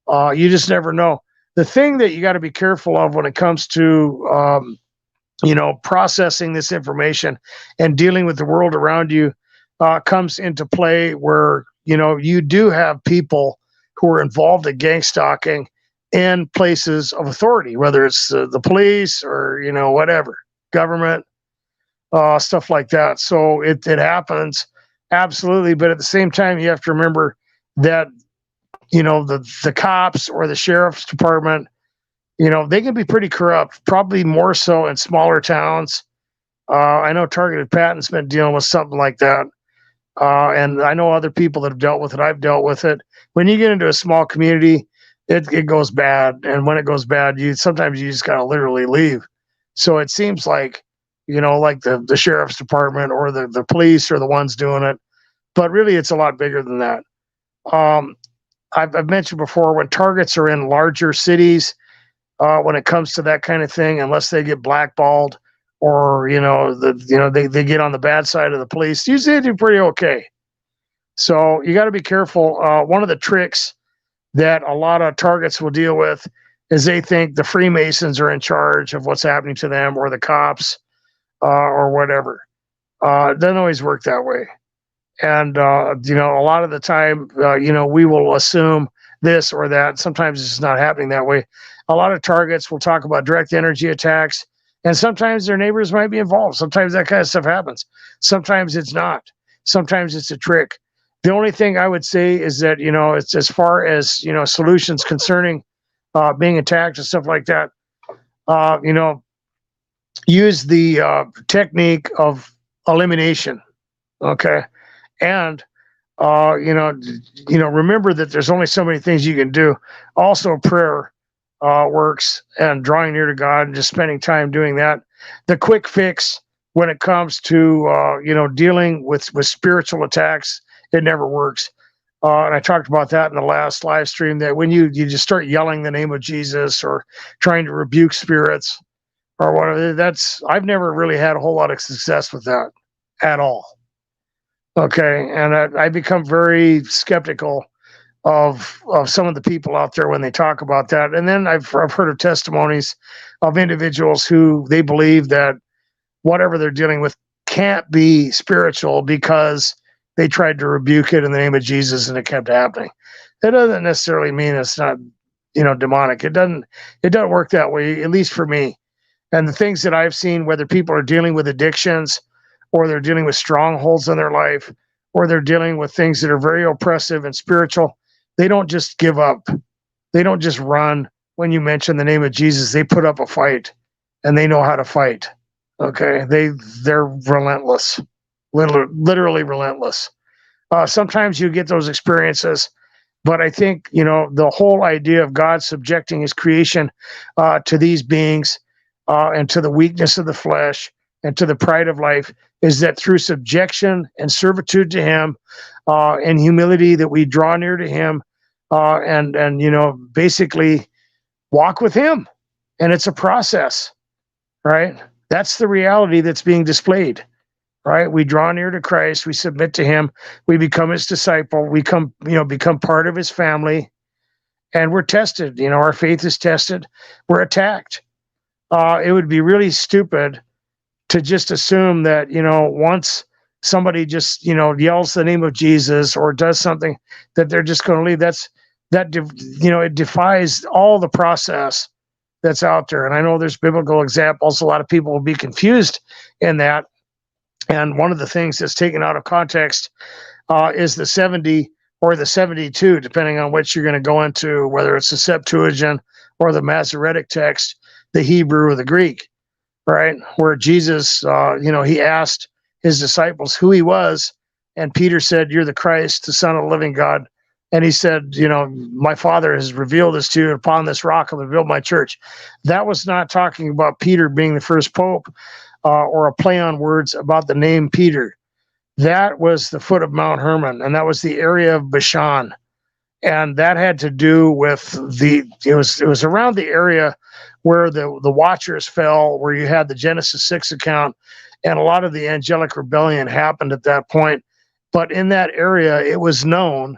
Speaker 1: You just never know. The thing that you got to be careful of when it comes to processing this information and dealing with the world around you comes into play where, you do have people who are involved in gang stalking in places of authority, whether it's the police or, whatever, government, stuff like that. So it happens. Absolutely. But at the same time, you have to remember that, the cops or the sheriff's department, they can be pretty corrupt, probably more so in smaller towns. I know Targeted Patent's been dealing with something like that. And I know other people that have dealt with it. I've dealt with it. When you get into a small community, it goes bad. And when it goes bad, sometimes you just got to literally leave. So it seems like, like the sheriff's department or the police are the ones doing it. But really, it's a lot bigger than that. I've mentioned before, when targets are in larger cities, when it comes to that kind of thing, unless they get blackballed or they get on the bad side of the police, usually they do pretty okay. So you got to be careful. One of the tricks that a lot of targets will deal with is they think the Freemasons are in charge of what's happening to them, or the cops, or whatever. It doesn't always work that way. And, a lot of the time, we will assume this or that. Sometimes it's not happening that way. A lot of targets will talk about direct energy attacks, and sometimes their neighbors might be involved. Sometimes that kind of stuff happens. Sometimes it's not. Sometimes it's a trick. The only thing I would say is that, it's as far as, solutions concerning being attacked and stuff like that, uh, you know, use the technique of elimination. Okay. And remember that there's only so many things you can do. Also, prayer works, and drawing near to God and just spending time doing that. The quick fix when it comes to dealing with spiritual attacks, it never works. And I talked about that in the last live stream. That when you just start yelling the name of Jesus or trying to rebuke spirits or whatever, I've never really had a whole lot of success with that at all. Okay, and I become very skeptical of some of the people out there when they talk about that. And then I've heard of testimonies of individuals who they believe that whatever they're dealing with can't be spiritual because they tried to rebuke it in the name of Jesus and it kept happening. That doesn't necessarily mean it's not, demonic. It doesn't work that way, at least for me. And the things that I've seen, whether people are dealing with addictions or they're dealing with strongholds in their life, or they're dealing with things that are very oppressive and spiritual, they don't just give up. They don't just run when you mention the name of Jesus. They put up a fight, and they know how to fight. Okay, they're relentless, literally relentless. Sometimes you get those experiences, but I think the whole idea of God subjecting His creation to these beings and to the weakness of the flesh and to the pride of life is that through subjection and servitude to Him and humility that we draw near to Him and basically walk with Him. And it's a process, right? That's the reality that's being displayed, right? We draw near to Christ, we submit to Him, we become His disciple, we become part of His family, and we're tested. Our faith is tested, we're attacked. It would be really stupid to just assume that, once somebody just, yells the name of Jesus or does something, that they're just going to leave. It defies all the process that's out there. And I know there's biblical examples. A lot of people will be confused in that. And one of the things that's taken out of context is the 70 or the 72, depending on which you're going to go into, whether it's the Septuagint or the Masoretic text, the Hebrew or the Greek. Right, where Jesus, he asked his disciples who he was, and Peter said, "You're the Christ, the Son of the living God." And he said, "My Father has revealed this to you. Upon this rock I will build my church." That was not talking about Peter being the first pope or a play on words about the name Peter. That was the foot of Mount Hermon, and that was the area of Bashan, and that had to do with it was around the area where the Watchers fell, where you had the Genesis 6 account, and a lot of the angelic rebellion happened at that point. But in that area, it was known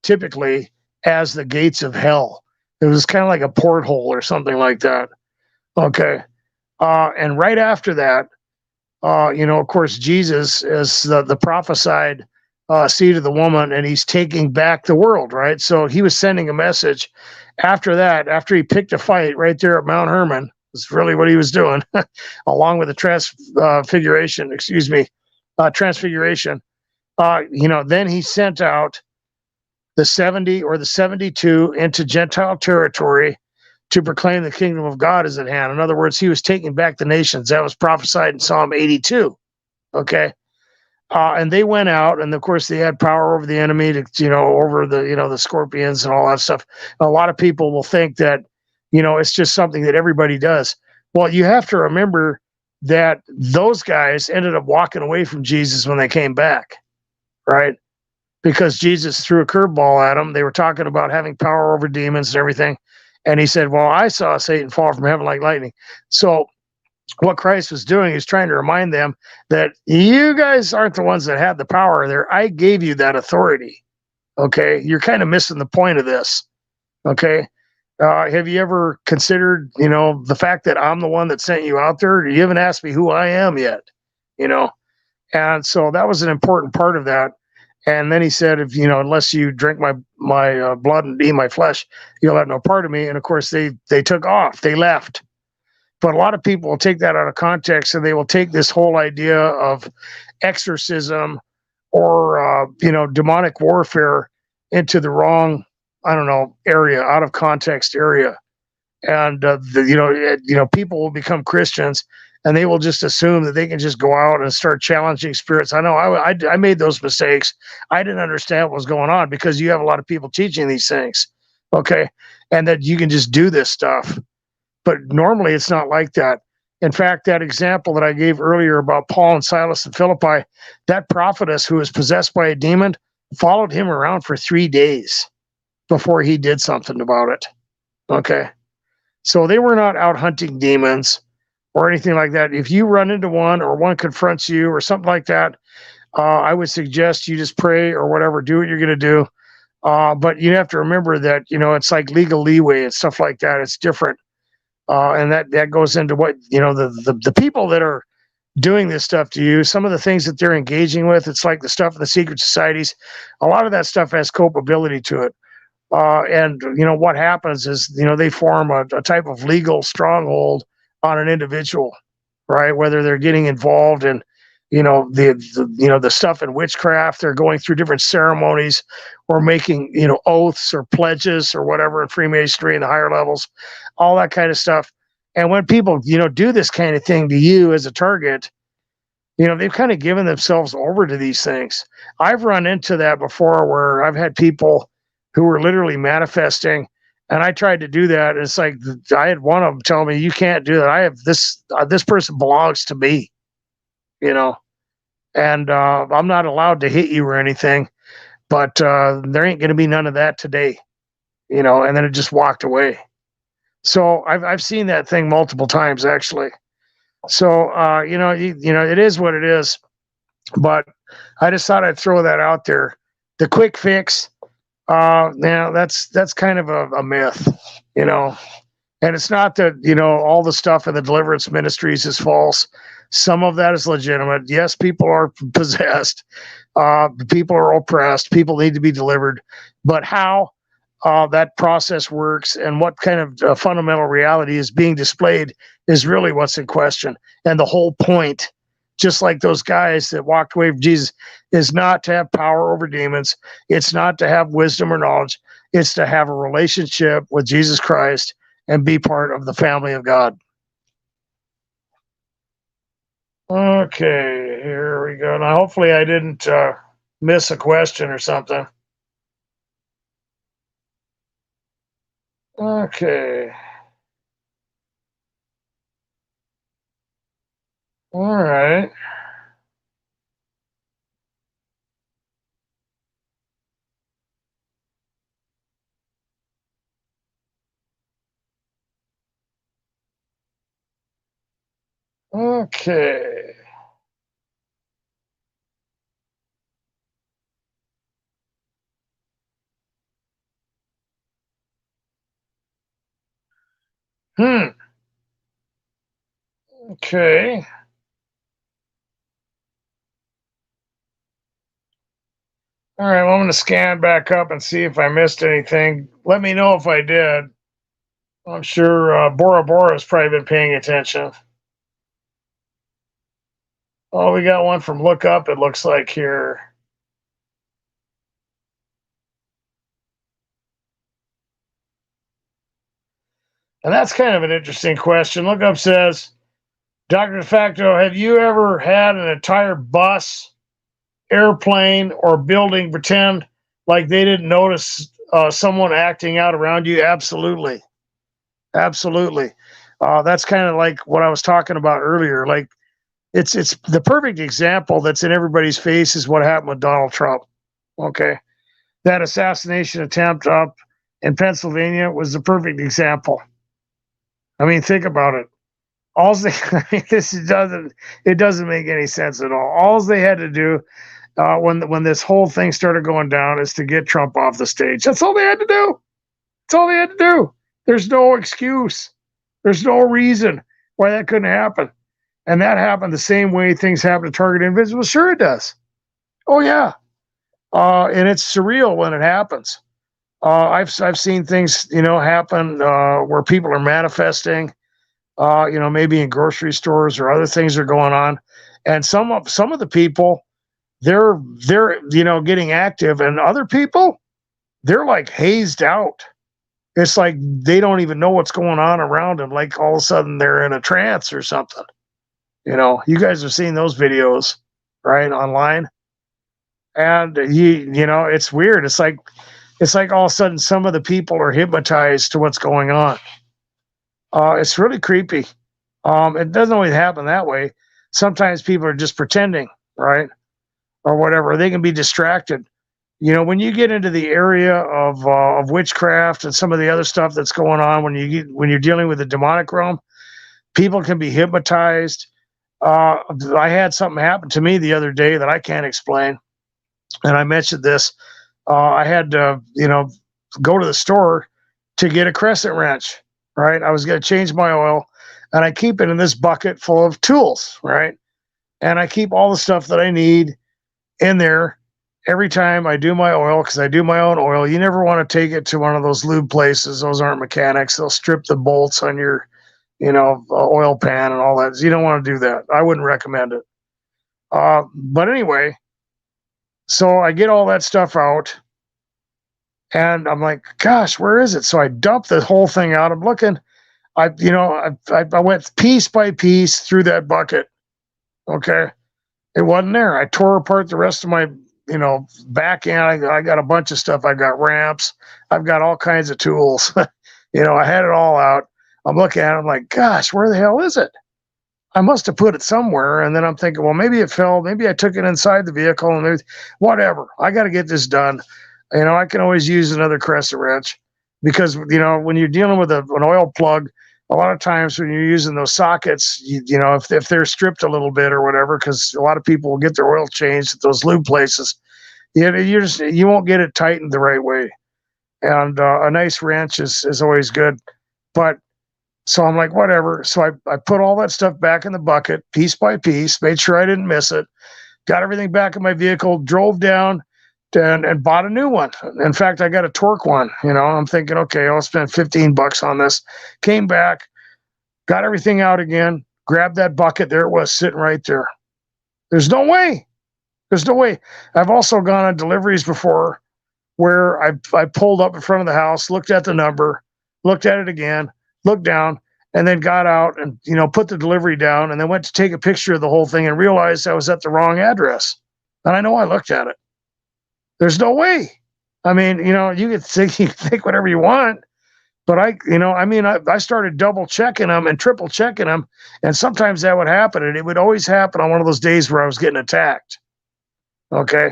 Speaker 1: typically as the gates of hell. It was kind of like a porthole or something like that. Okay. And right after that, of course, Jesus is the prophesied seed of the woman, and he's taking back the world, right? So he was sending a message. After that, after he picked a fight right there at Mount Hermon, is really what he was doing, along with the transfiguration. Then he sent out the 70 or the 72 into Gentile territory to proclaim the kingdom of God is at hand. In other words, he was taking back the nations. That was prophesied in Psalm 82. Okay. And they went out, and of course they had power over the enemy over the scorpions and all that stuff. A lot of people will think that, it's just something that everybody does. Well, you have to remember that those guys ended up walking away from Jesus when they came back, right? Because Jesus threw a curveball at them. They were talking about having power over demons and everything. And he said, "Well, I saw Satan fall from heaven like lightning." So what Christ was doing is trying to remind them that you guys aren't the ones that had the power there. I gave you that authority. Okay. You're kind of missing the point of this. Okay. Have you ever considered, the fact that I'm the one that sent you out there? You haven't asked me who I am yet, And so that was an important part of that. And then he said, if you know, unless you drink my blood and eat my flesh, you'll have no part of me. And of course, they took off, they left. But a lot of people will take that out of context, and they will take this whole idea of exorcism or demonic warfare into the wrong, I don't know, area, out of context area. And people will become Christians, and they will just assume that they can just go out and start challenging spirits. I know I made those mistakes. I didn't understand what was going on because you have a lot of people teaching these things, okay, and that you can just do this stuff. But normally it's not like that. In fact, that example that I gave earlier about Paul and Silas and Philippi, that prophetess who was possessed by a demon followed him around for 3 days before he did something about it. Okay. So they were not out hunting demons or anything like that. If you run into one or one confronts you or something like that, I would suggest you just pray or whatever, do what you're going to do. But you have to remember that, it's like legal leeway and stuff like that. It's different. And that goes into what, the people that are doing this stuff to you, some of the things that they're engaging with, it's like the stuff in the secret societies. A lot of that stuff has culpability to it. And what happens is, they form a type of legal stronghold on an individual, right? Whether they're getting involved in, the stuff in witchcraft, they're going through different ceremonies or making, oaths or pledges or whatever in Freemasonry and the higher levels, all that kind of stuff. And when people, do this kind of thing to you as a target, they've kind of given themselves over to these things. I've run into that before where I've had people who were literally manifesting, and I tried to do that. And it's like, I had one of them tell me, you can't do that. I have this person belongs to me, and I'm not allowed to hit you or anything, but there ain't going to be none of that today, and then it just walked away. So I've seen that thing multiple times actually. So, it is what it is, but I just thought I'd throw that out there. The quick fix, now that's kind of a myth, and it's not that, all the stuff in the deliverance ministries is false. Some of that is legitimate. Yes, people are possessed. People are oppressed. People need to be delivered. But how that process works and what kind of fundamental reality is being displayed is really what's in question. And the whole point, just like those guys that walked away from Jesus, is not to have power over demons. It's not to have wisdom or knowledge. It's to have a relationship with Jesus Christ and be part of the family of God. Okay, here we go. Now, hopefully I didn't miss a question or something. Okay. All right. Okay. Okay. All right. Well, I'm going to scan back up and see if I missed anything. Let me know if I did. I'm sure Bora Bora has probably been paying attention. Oh, we got one from Look Up, it looks like here. And that's kind of an interesting question. Look Up says, Dr. De Facto, have you ever had an entire bus, airplane, or building pretend like they didn't notice someone acting out around you? Absolutely. Absolutely. That's kind of like what I was talking about earlier. Like, it's the perfect example that's in everybody's face is what happened with Donald Trump. Okay. That assassination attempt up in Pennsylvania was the perfect example. I mean, think about it. It doesn't make any sense at all. All they had to do when this whole thing started going down is to get Trump off the stage. That's all they had to do. That's all they had to do. There's no excuse. There's no reason why that couldn't happen. And that happened the same way things happen to target individuals. Sure, it does. Oh yeah, and it's surreal when it happens. I've seen things happen where people are manifesting. Maybe in grocery stores or other things are going on, and some of the people they're getting active, and other people they're like hazed out. It's like they don't even know what's going on around them. Like all of a sudden they're in a trance or something. You guys have seen those videos, right, online, and it's weird. It's like all of a sudden some of the people are hypnotized to what's going on. It's really creepy. It doesn't always happen that way. Sometimes people are just pretending, right, or whatever. They can be distracted. When you get into the area of witchcraft and some of the other stuff that's going on, when you're dealing with the demonic realm, people can be hypnotized. I had something happen to me the other day that I can't explain, and I mentioned this. I had to, go to the store to get a crescent wrench. Right, I was going to change my oil, and I keep it in this bucket full of tools. Right, and I keep all the stuff that I need in there every time I do my oil, because I do my own oil. You never want to take it to one of those lube places. Those aren't mechanics. They'll strip the bolts on your, oil pan and all that. You don't want to do that. I wouldn't recommend it. But anyway, so I get all that stuff out, and I'm like, gosh, where is it? So I dump the whole thing out. I'm looking. I went piece by piece through that bucket. Okay, it wasn't there. I tore apart the rest of my back end. I got a bunch of stuff. I've got ramps. I've got all kinds of tools. I had it all out. I'm looking at it. I'm like, gosh, where the hell is it? I must have put it somewhere. And then I'm thinking, well, maybe it fell. Maybe I took it inside the vehicle, and maybe, whatever. I got to get this done. I can always use another crescent wrench, because, when you're dealing with an oil plug, a lot of times when you're using those sockets, if they're stripped a little bit or whatever, because a lot of people will get their oil changed at those lube places, you won't get it tightened the right way. And a nice wrench is always good. But so I'm like, whatever. So I put all that stuff back in the bucket, piece by piece, made sure I didn't miss it, got everything back in my vehicle, drove down and bought a new one. In fact, I got a torque one. I'm thinking, okay, I'll spend $15 on this. Came back, got everything out again, grabbed that bucket. There it was, sitting right there. There's no way. There's no way. I've also gone on deliveries before where I pulled up in front of the house, looked at the number, looked at it again, looked down, and then got out and put the delivery down, and then went to take a picture of the whole thing and realized I was at the wrong address. And I know I looked at it. There's no way. I mean, you can think whatever you want, but I started double checking them and triple checking them, and sometimes that would happen, and it would always happen on one of those days where I was getting attacked. Okay,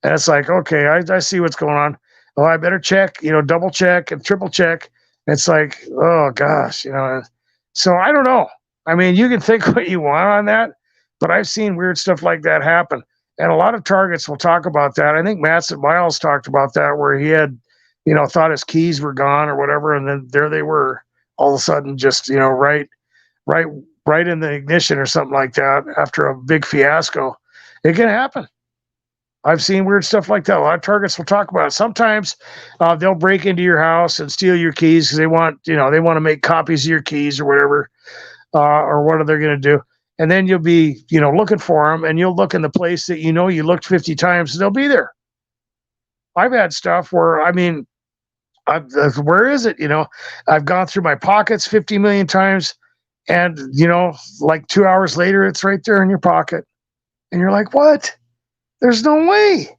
Speaker 1: and it's like, okay, I see what's going on. Oh, I better check, double check and triple check. It's like, oh gosh, So I don't know. I mean, you can think what you want on that, but I've seen weird stuff like that happen. And a lot of targets will talk about that. I think Matt Miles talked about that, where he had, thought his keys were gone or whatever, and then there they were, all of a sudden, just right in the ignition or something like that after a big fiasco. It can happen. I've seen weird stuff like that. A lot of targets will talk about it. Sometimes they'll break into your house and steal your keys because they want to make copies of your keys or whatever, or what are they going to do? And then you'll be, looking for them, and you'll look in the place that you looked 50 times, and they'll be there. I've had stuff where, where is it? I've gone through my pockets 50 million times, and, like 2 hours later, it's right there in your pocket. And you're like, what? There's no way.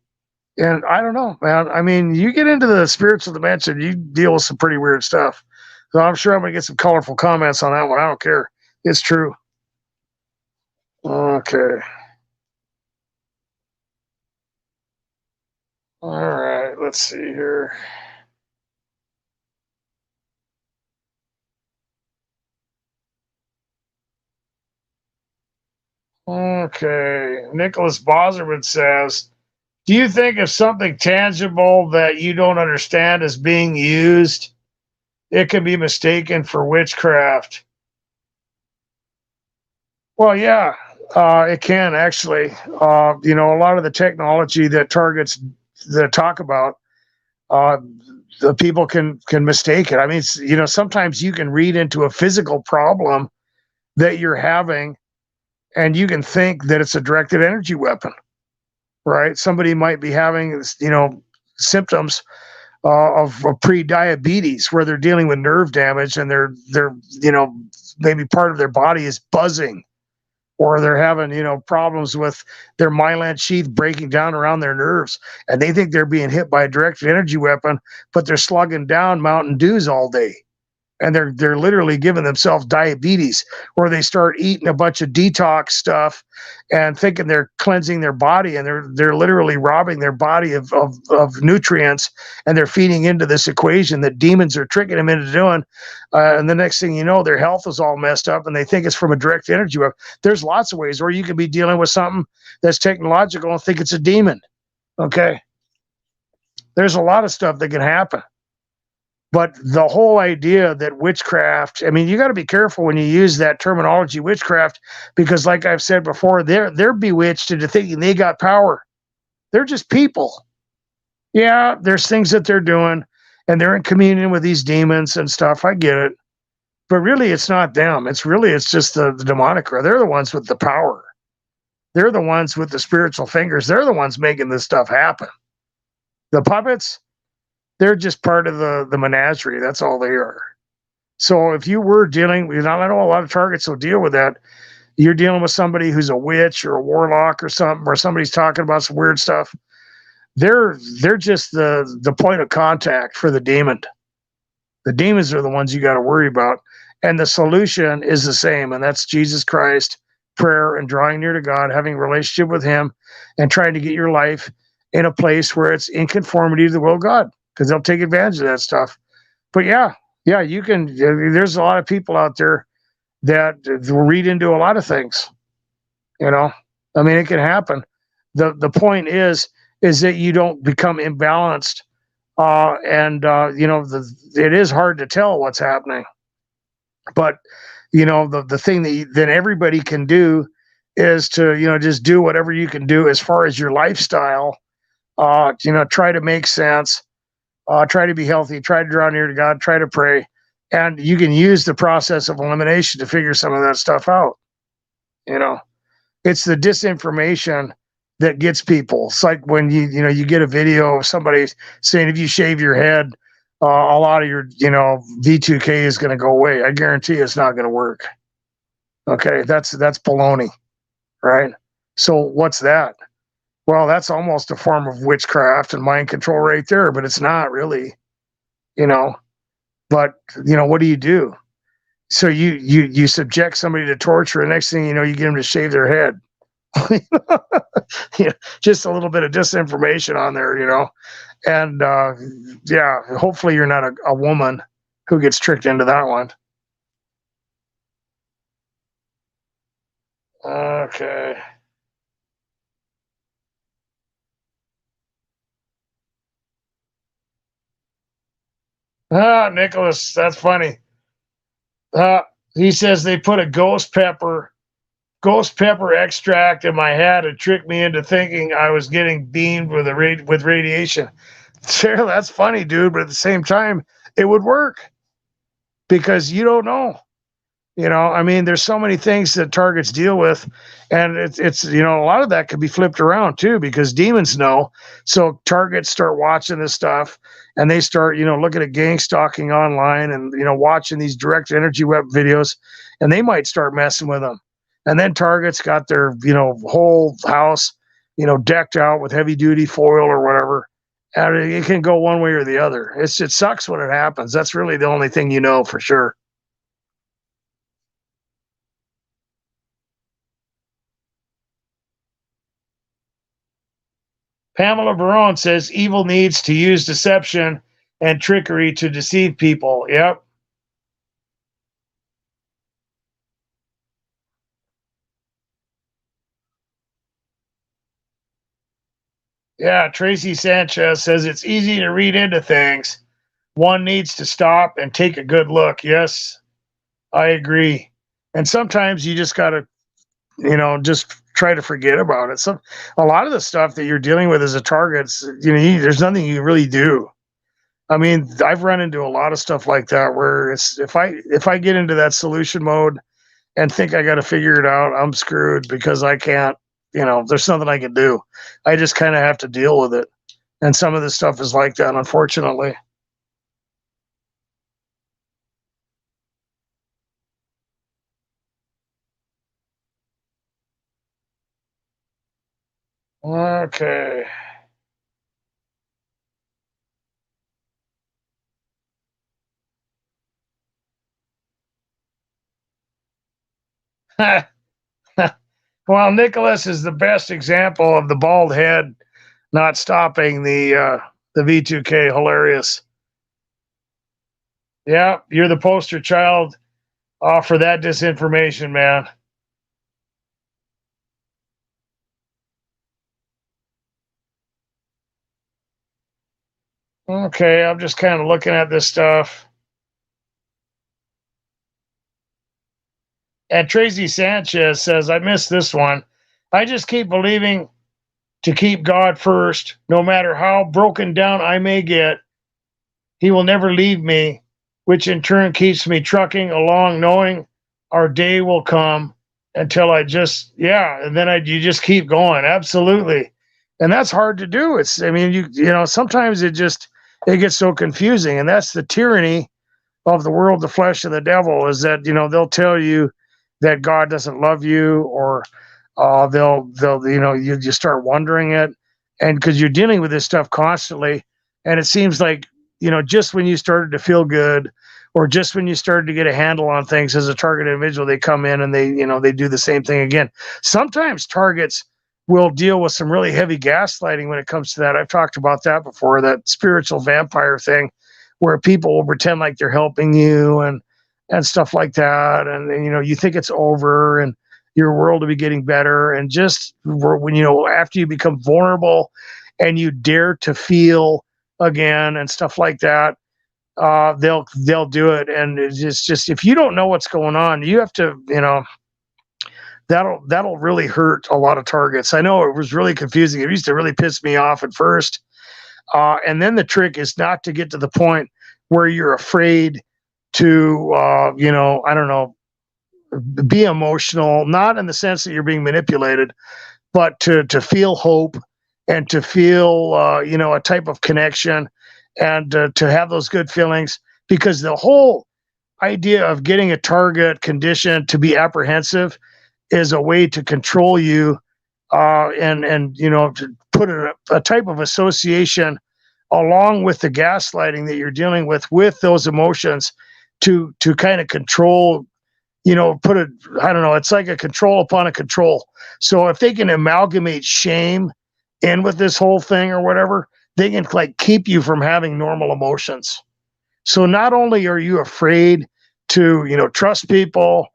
Speaker 1: And I don't know, man. I mean, you get into the spiritual dimension, you deal with some pretty weird stuff. So I'm sure I'm going to get some colorful comments on that one. I don't care. It's true. Okay. All right. Let's see here. Okay. Nicholas Boserman says, do you think if something tangible that you don't understand is being used, it can be mistaken for witchcraft? Well, yeah, it can actually. A lot of the technology that targets that talk about, uh, the people can mistake it. I mean, sometimes you can read into a physical problem that you're having, and you can think that it's a directed energy weapon, right? Somebody might be having, symptoms of pre-diabetes where they're dealing with nerve damage, and they're maybe part of their body is buzzing, or they're having problems with their myelin sheath breaking down around their nerves, and they think they're being hit by a directed energy weapon, but they're slugging down Mountain Dews all day, and they're literally giving themselves diabetes, or they start eating a bunch of detox stuff and thinking they're cleansing their body, and they're literally robbing their body of nutrients, and they're feeding into this equation that demons are tricking them into doing, and the next thing you know, their health is all messed up, and they think it's from a direct energy weapon. There's lots of ways where you could be dealing with something that's technological and think it's a demon. Okay, there's a lot of stuff that can happen. But the whole idea that witchcraft, I mean, you got to be careful when you use that terminology, witchcraft, because like I've said before, they're bewitched into thinking they got power. They're just people. Yeah, there's things that they're doing, and they're in communion with these demons and stuff. I get it. But really, it's not them. It's just the demonic. They're the ones with the power. They're the ones with the spiritual fingers. They're the ones making this stuff happen. The puppets, they're just part of the menagerie. That's all they are. So if you were dealing, I know a lot of targets will deal with that. You're dealing with somebody who's a witch or a warlock or something, or somebody's talking about some weird stuff. They're just the point of contact for the demon. The demons are the ones you got to worry about, and the solution is the same, and that's Jesus Christ, prayer, and drawing near to God, having a relationship with Him, and trying to get your life in a place where it's in conformity to the will of God, because they'll take advantage of that stuff. But yeah, you can. There's a lot of people out there that read into a lot of things. I mean, it can happen. The point is that you don't become imbalanced, and it is hard to tell what's happening. But the thing that everybody can do is to just do whatever you can do as far as your lifestyle. Try to make sense. Try to be healthy, try to draw near to God, try to pray. And you can use the process of elimination to figure some of that stuff out. You know, it's the disinformation that gets people. It's like when you get a video of somebody saying, if you shave your head, a lot of your, V2K is going to go away. I guarantee it's not going to work. Okay. That's baloney. Right. So what's that? Well, that's almost a form of witchcraft and mind control right there, but it's not really, you know. But what do? So you subject somebody to torture, and next thing you know, you get them to shave their head. Just a little bit of disinformation on there, and yeah, hopefully you're not a woman who gets tricked into that one. Okay. Nicholas, that's funny. Uh, he says they put a ghost pepper extract in my hat to trick me into thinking I was getting beamed with radiation. Sure, that's funny, dude. But at the same time, it would work because you don't know. I mean, there's so many things that targets deal with, and it's a lot of that could be flipped around too because demons know. So targets start watching this stuff, and they start looking at Gangstalking online and watching these direct energy web videos, and they might start messing with them. And then targets got their whole house decked out with heavy duty foil or whatever. And it can go one way or the other. It sucks when it happens. That's really the only thing for sure. Pamela Barone says evil needs to use deception and trickery to deceive people. Yep. Yeah. Tracy Sanchez says it's easy to read into things. One needs to stop and take a good look. Yes, I agree. And sometimes you just got to just try to forget about it. So a lot of the stuff that you're dealing with as a target, there's nothing you really do. I mean, I've run into a lot of stuff like that where if I get into that solution mode and think I got to figure it out, I'm screwed because I can't. There's nothing I can do. I just kind of have to deal with it. And some of this stuff is like that, unfortunately. Okay. Well, Nicholas is the best example of the bald head not stopping the V2K. Hilarious. Yeah, you're the poster child for that disinformation, man. Okay, I'm just kind of looking at this stuff. And Tracy Sanchez says, I missed this one. I just keep believing to keep God first, no matter how broken down I may get. He will never leave me, which in turn keeps me trucking along, knowing our day will come until and then you just keep going. Absolutely. And that's hard to do. I mean, sometimes it gets so confusing, and that's the tyranny of the world, the flesh, and the devil is that, they'll tell you that God doesn't love you, or they'll you just start wondering it. And because you're dealing with this stuff constantly, and it seems like, just when you started to feel good, or just when you started to get a handle on things as a target individual, they come in and they do the same thing again. Sometimes targets will deal with some really heavy gaslighting when it comes to that. I've talked about that before, that spiritual vampire thing, where people will pretend like they're helping you and stuff like that, and you think it's over and your world will be getting better, and just when after you become vulnerable and you dare to feel again and stuff like that, they'll do it. And it's just if you don't know what's going on, you have to, that'll really hurt a lot of targets. I know it was really confusing. It used to really piss me off at first, and then the trick is not to get to the point where you're afraid to I don't know, be emotional, not in the sense that you're being manipulated, but to feel hope and to feel a type of connection, and to have those good feelings, because the whole idea of getting a target condition to be apprehensive is a way to control you, and to put a type of association along with the gaslighting that you're dealing with those emotions, to kind of control, put it, I don't know, it's like a control upon a control. So if they can amalgamate shame in with this whole thing or whatever, they can like keep you from having normal emotions. So not only are you afraid to, trust people,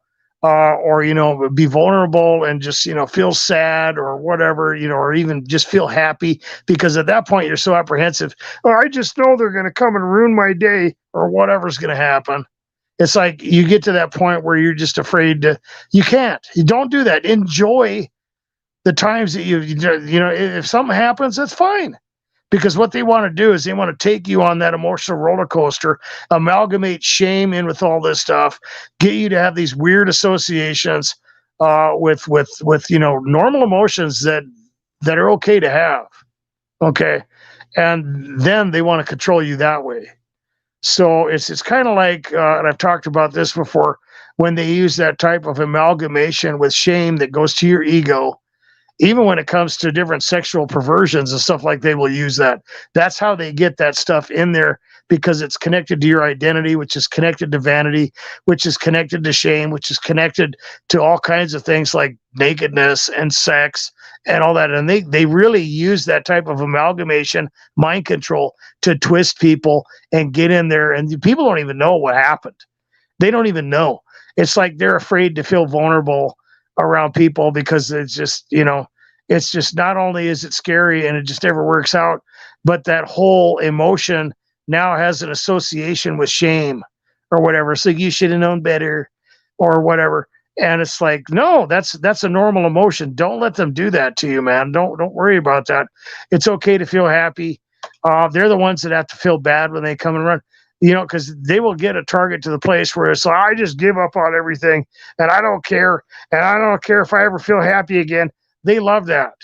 Speaker 1: or, be vulnerable and just, feel sad or whatever, or even just feel happy, because at that point you're so apprehensive. Oh, I just know they're going to come and ruin my day or whatever's going to happen. It's like you get to that point where you're just afraid you don't do that. Enjoy the times that if something happens, that's fine. Because what they want to do is they want to take you on that emotional roller coaster, amalgamate shame in with all this stuff, get you to have these weird associations with normal emotions that are okay to have. Okay. And then they want to control you that way. So it's kind of like, and I've talked about this before, when they use that type of amalgamation with shame that goes to your ego, even when it comes to different sexual perversions and stuff, like they will use that. That's how they get that stuff in there, because it's connected to your identity, which is connected to vanity, which is connected to shame, which is connected to all kinds of things like nakedness and sex and all that. And they really use that type of amalgamation, mind control, to twist people and get in there. And people don't even know what happened. They don't even know. It's like they're afraid to feel vulnerable around people, because it's just, it's just, not only is it scary and it just never works out, but that whole emotion now has an association with shame or whatever. So you should have known better or whatever. And it's like, no, that's a normal emotion. Don't let them do that to you, man. Don't worry about that. It's okay to feel happy. They're the ones that have to feel bad when they come and run, because they will get a target to the place where it's like, I just give up on everything and I don't care. And I don't care if I ever feel happy again. They love that.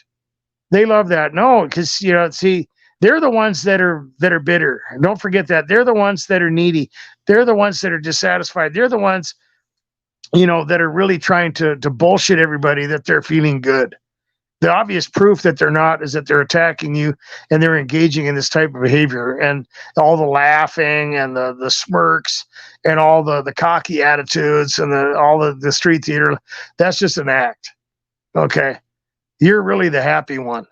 Speaker 1: They love that. No, because see, they're the ones that are bitter. And don't forget that. They're the ones that are needy. They're the ones that are dissatisfied. They're the ones, that are really trying to bullshit everybody that they're feeling good. The obvious proof that they're not is that they're attacking you and they're engaging in this type of behavior, and all the laughing and the smirks and all the cocky attitudes and all the street theater. That's just an act. Okay. You're really the happy one.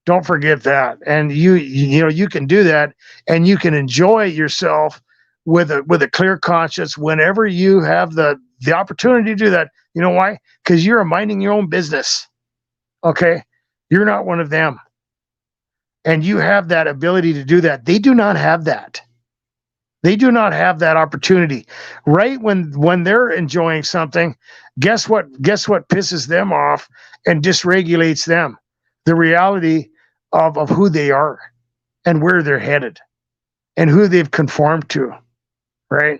Speaker 1: Don't forget that. And you can do that, and you can enjoy yourself with a clear conscience whenever you have the opportunity to do that. You know why? Because you're minding your own business. Okay. You're not one of them. And you have that ability to do that. They do not have that. They do not have that opportunity. Right when they're enjoying something, guess what pisses them off and dysregulates them? The reality of who they are and where they're headed and who they've conformed to, right?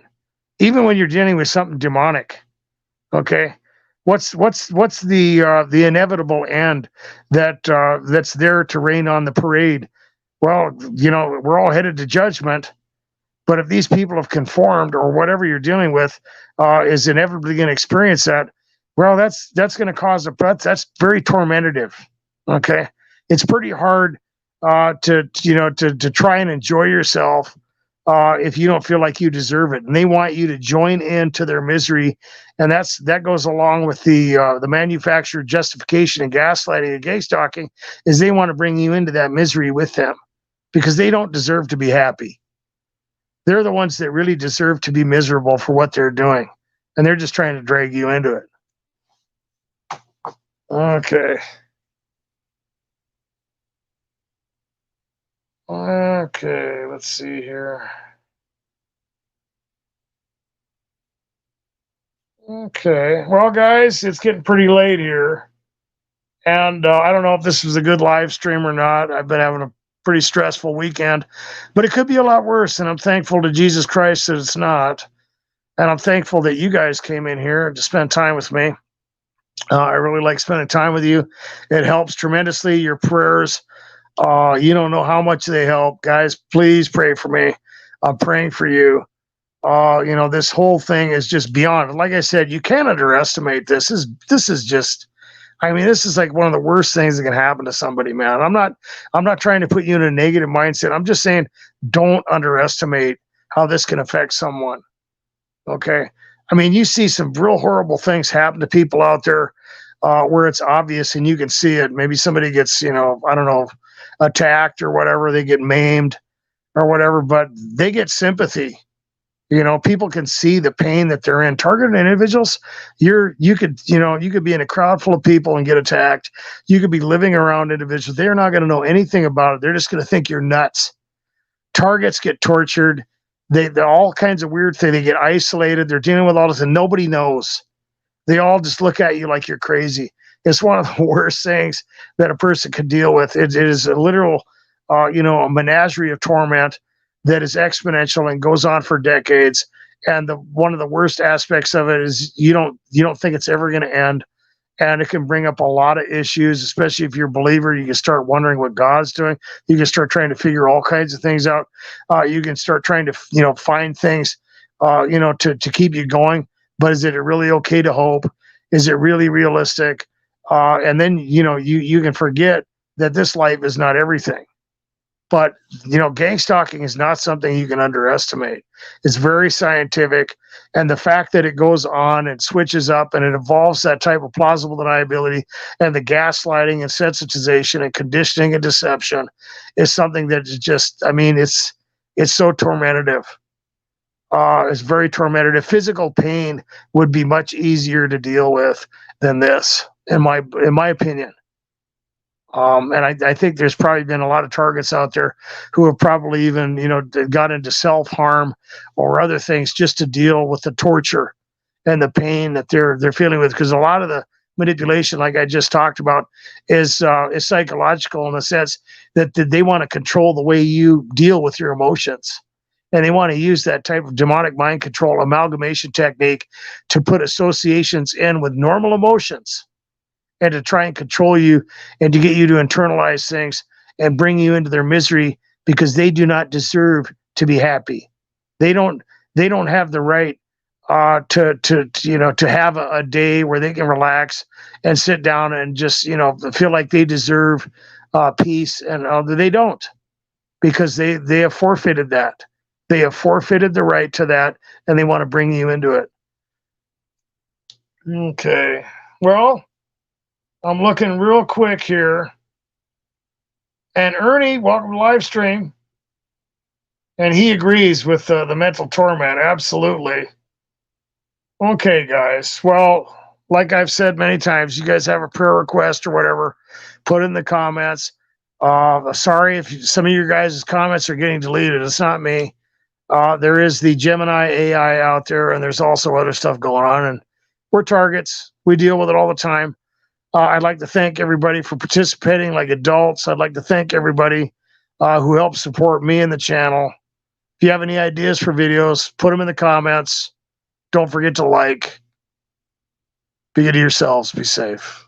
Speaker 1: Even when you're dealing with something demonic, okay? What's the inevitable end that's there to rain on the parade? Well, we're all headed to judgment. But if these people have conformed, or whatever you're dealing with is inevitably going to experience that, well, that's going to cause that's very tormentative. Okay, it's pretty hard to try and enjoy yourself if you don't feel like you deserve it, and they want you to join into their misery, and that goes along with the manufactured justification and gaslighting and gangstalking, is they want to bring you into that misery with them because they don't deserve to be happy. They're the ones that really deserve to be miserable for what they're doing, and they're just trying to drag you into it. Okay. Okay, let's see here. Okay, well, guys, it's getting pretty late here, and I don't know if this was a good live stream or not. I've been having a pretty stressful weekend, but it could be a lot worse, and I'm thankful to Jesus Christ that it's not, and I'm thankful that you guys came in here to spend time with me. I really like spending time with you. It helps tremendously. Your prayers, you don't know how much they help. Guys, please pray for me. I'm praying for you. This whole thing is just beyond. Like I said, you can't underestimate this. This is just, this is like one of the worst things that can happen to somebody, man. I'm not trying to put you in a negative mindset. I'm just saying, don't underestimate how this can affect someone. Okay. You see some real horrible things happen to people out there where it's obvious and you can see it. Maybe somebody gets, attacked or whatever. They get maimed or whatever, but they get sympathy. People can see the pain that they're in. Targeted individuals, you could be in a crowd full of people and get attacked. You could be living around individuals. They're not going to know anything about it. They're just going to think you're nuts. Targets get tortured. They're all kinds of weird things. They get isolated. They're dealing with all this, and nobody knows. They all just look at you like you're crazy. It's one of the worst things that a person could deal with. It is a literal, a menagerie of torment that is exponential and goes on for decades. And one of the worst aspects of it is you don't think it's ever going to end. And it can bring up a lot of issues, especially if you're a believer. You can start wondering what God's doing. You can start trying to figure all kinds of things out. You can start trying to, find things, to keep you going. But is it really okay to hope? Is it really realistic? And then, you can forget that this life is not everything. But, gangstalking is not something you can underestimate. It's very scientific. And the fact that it goes on and switches up and it involves that type of plausible deniability and the gaslighting and sensitization and conditioning and deception is something that is just, it's so tormentative. It's very tormentative. Physical pain would be much easier to deal with than this, in my opinion. And I think there's probably been a lot of targets out there who have probably even, got into self-harm or other things just to deal with the torture and the pain that they're feeling with, because a lot of the manipulation, like I just talked about, is psychological in the sense that they want to control the way you deal with your emotions. And they want to use that type of demonic mind control amalgamation technique to put associations in with normal emotions and to try and control you and to get you to internalize things and bring you into their misery, because they do not deserve to be happy. They don't have the right to have a day where they can relax and sit down and just feel like they deserve peace, and they don't, because they have forfeited that. They have forfeited the right to that, and they want to bring you into it. Okay, well, I'm looking real quick here, and Ernie, welcome to live stream, and he agrees with the mental torment. Absolutely. Okay, guys. Well, like I've said many times, you guys have a prayer request or whatever, put in the comments. Sorry if some of your guys' comments are getting deleted. It's not me. There is the Gemini AI out there, and there's also other stuff going on, and we're targets. We deal with it all the time. I'd like to thank everybody for participating like adults. I'd like to thank everybody who helps support me and the channel. If you have any ideas for videos, put them in the comments. Don't forget to like. Be good to yourselves. Be safe.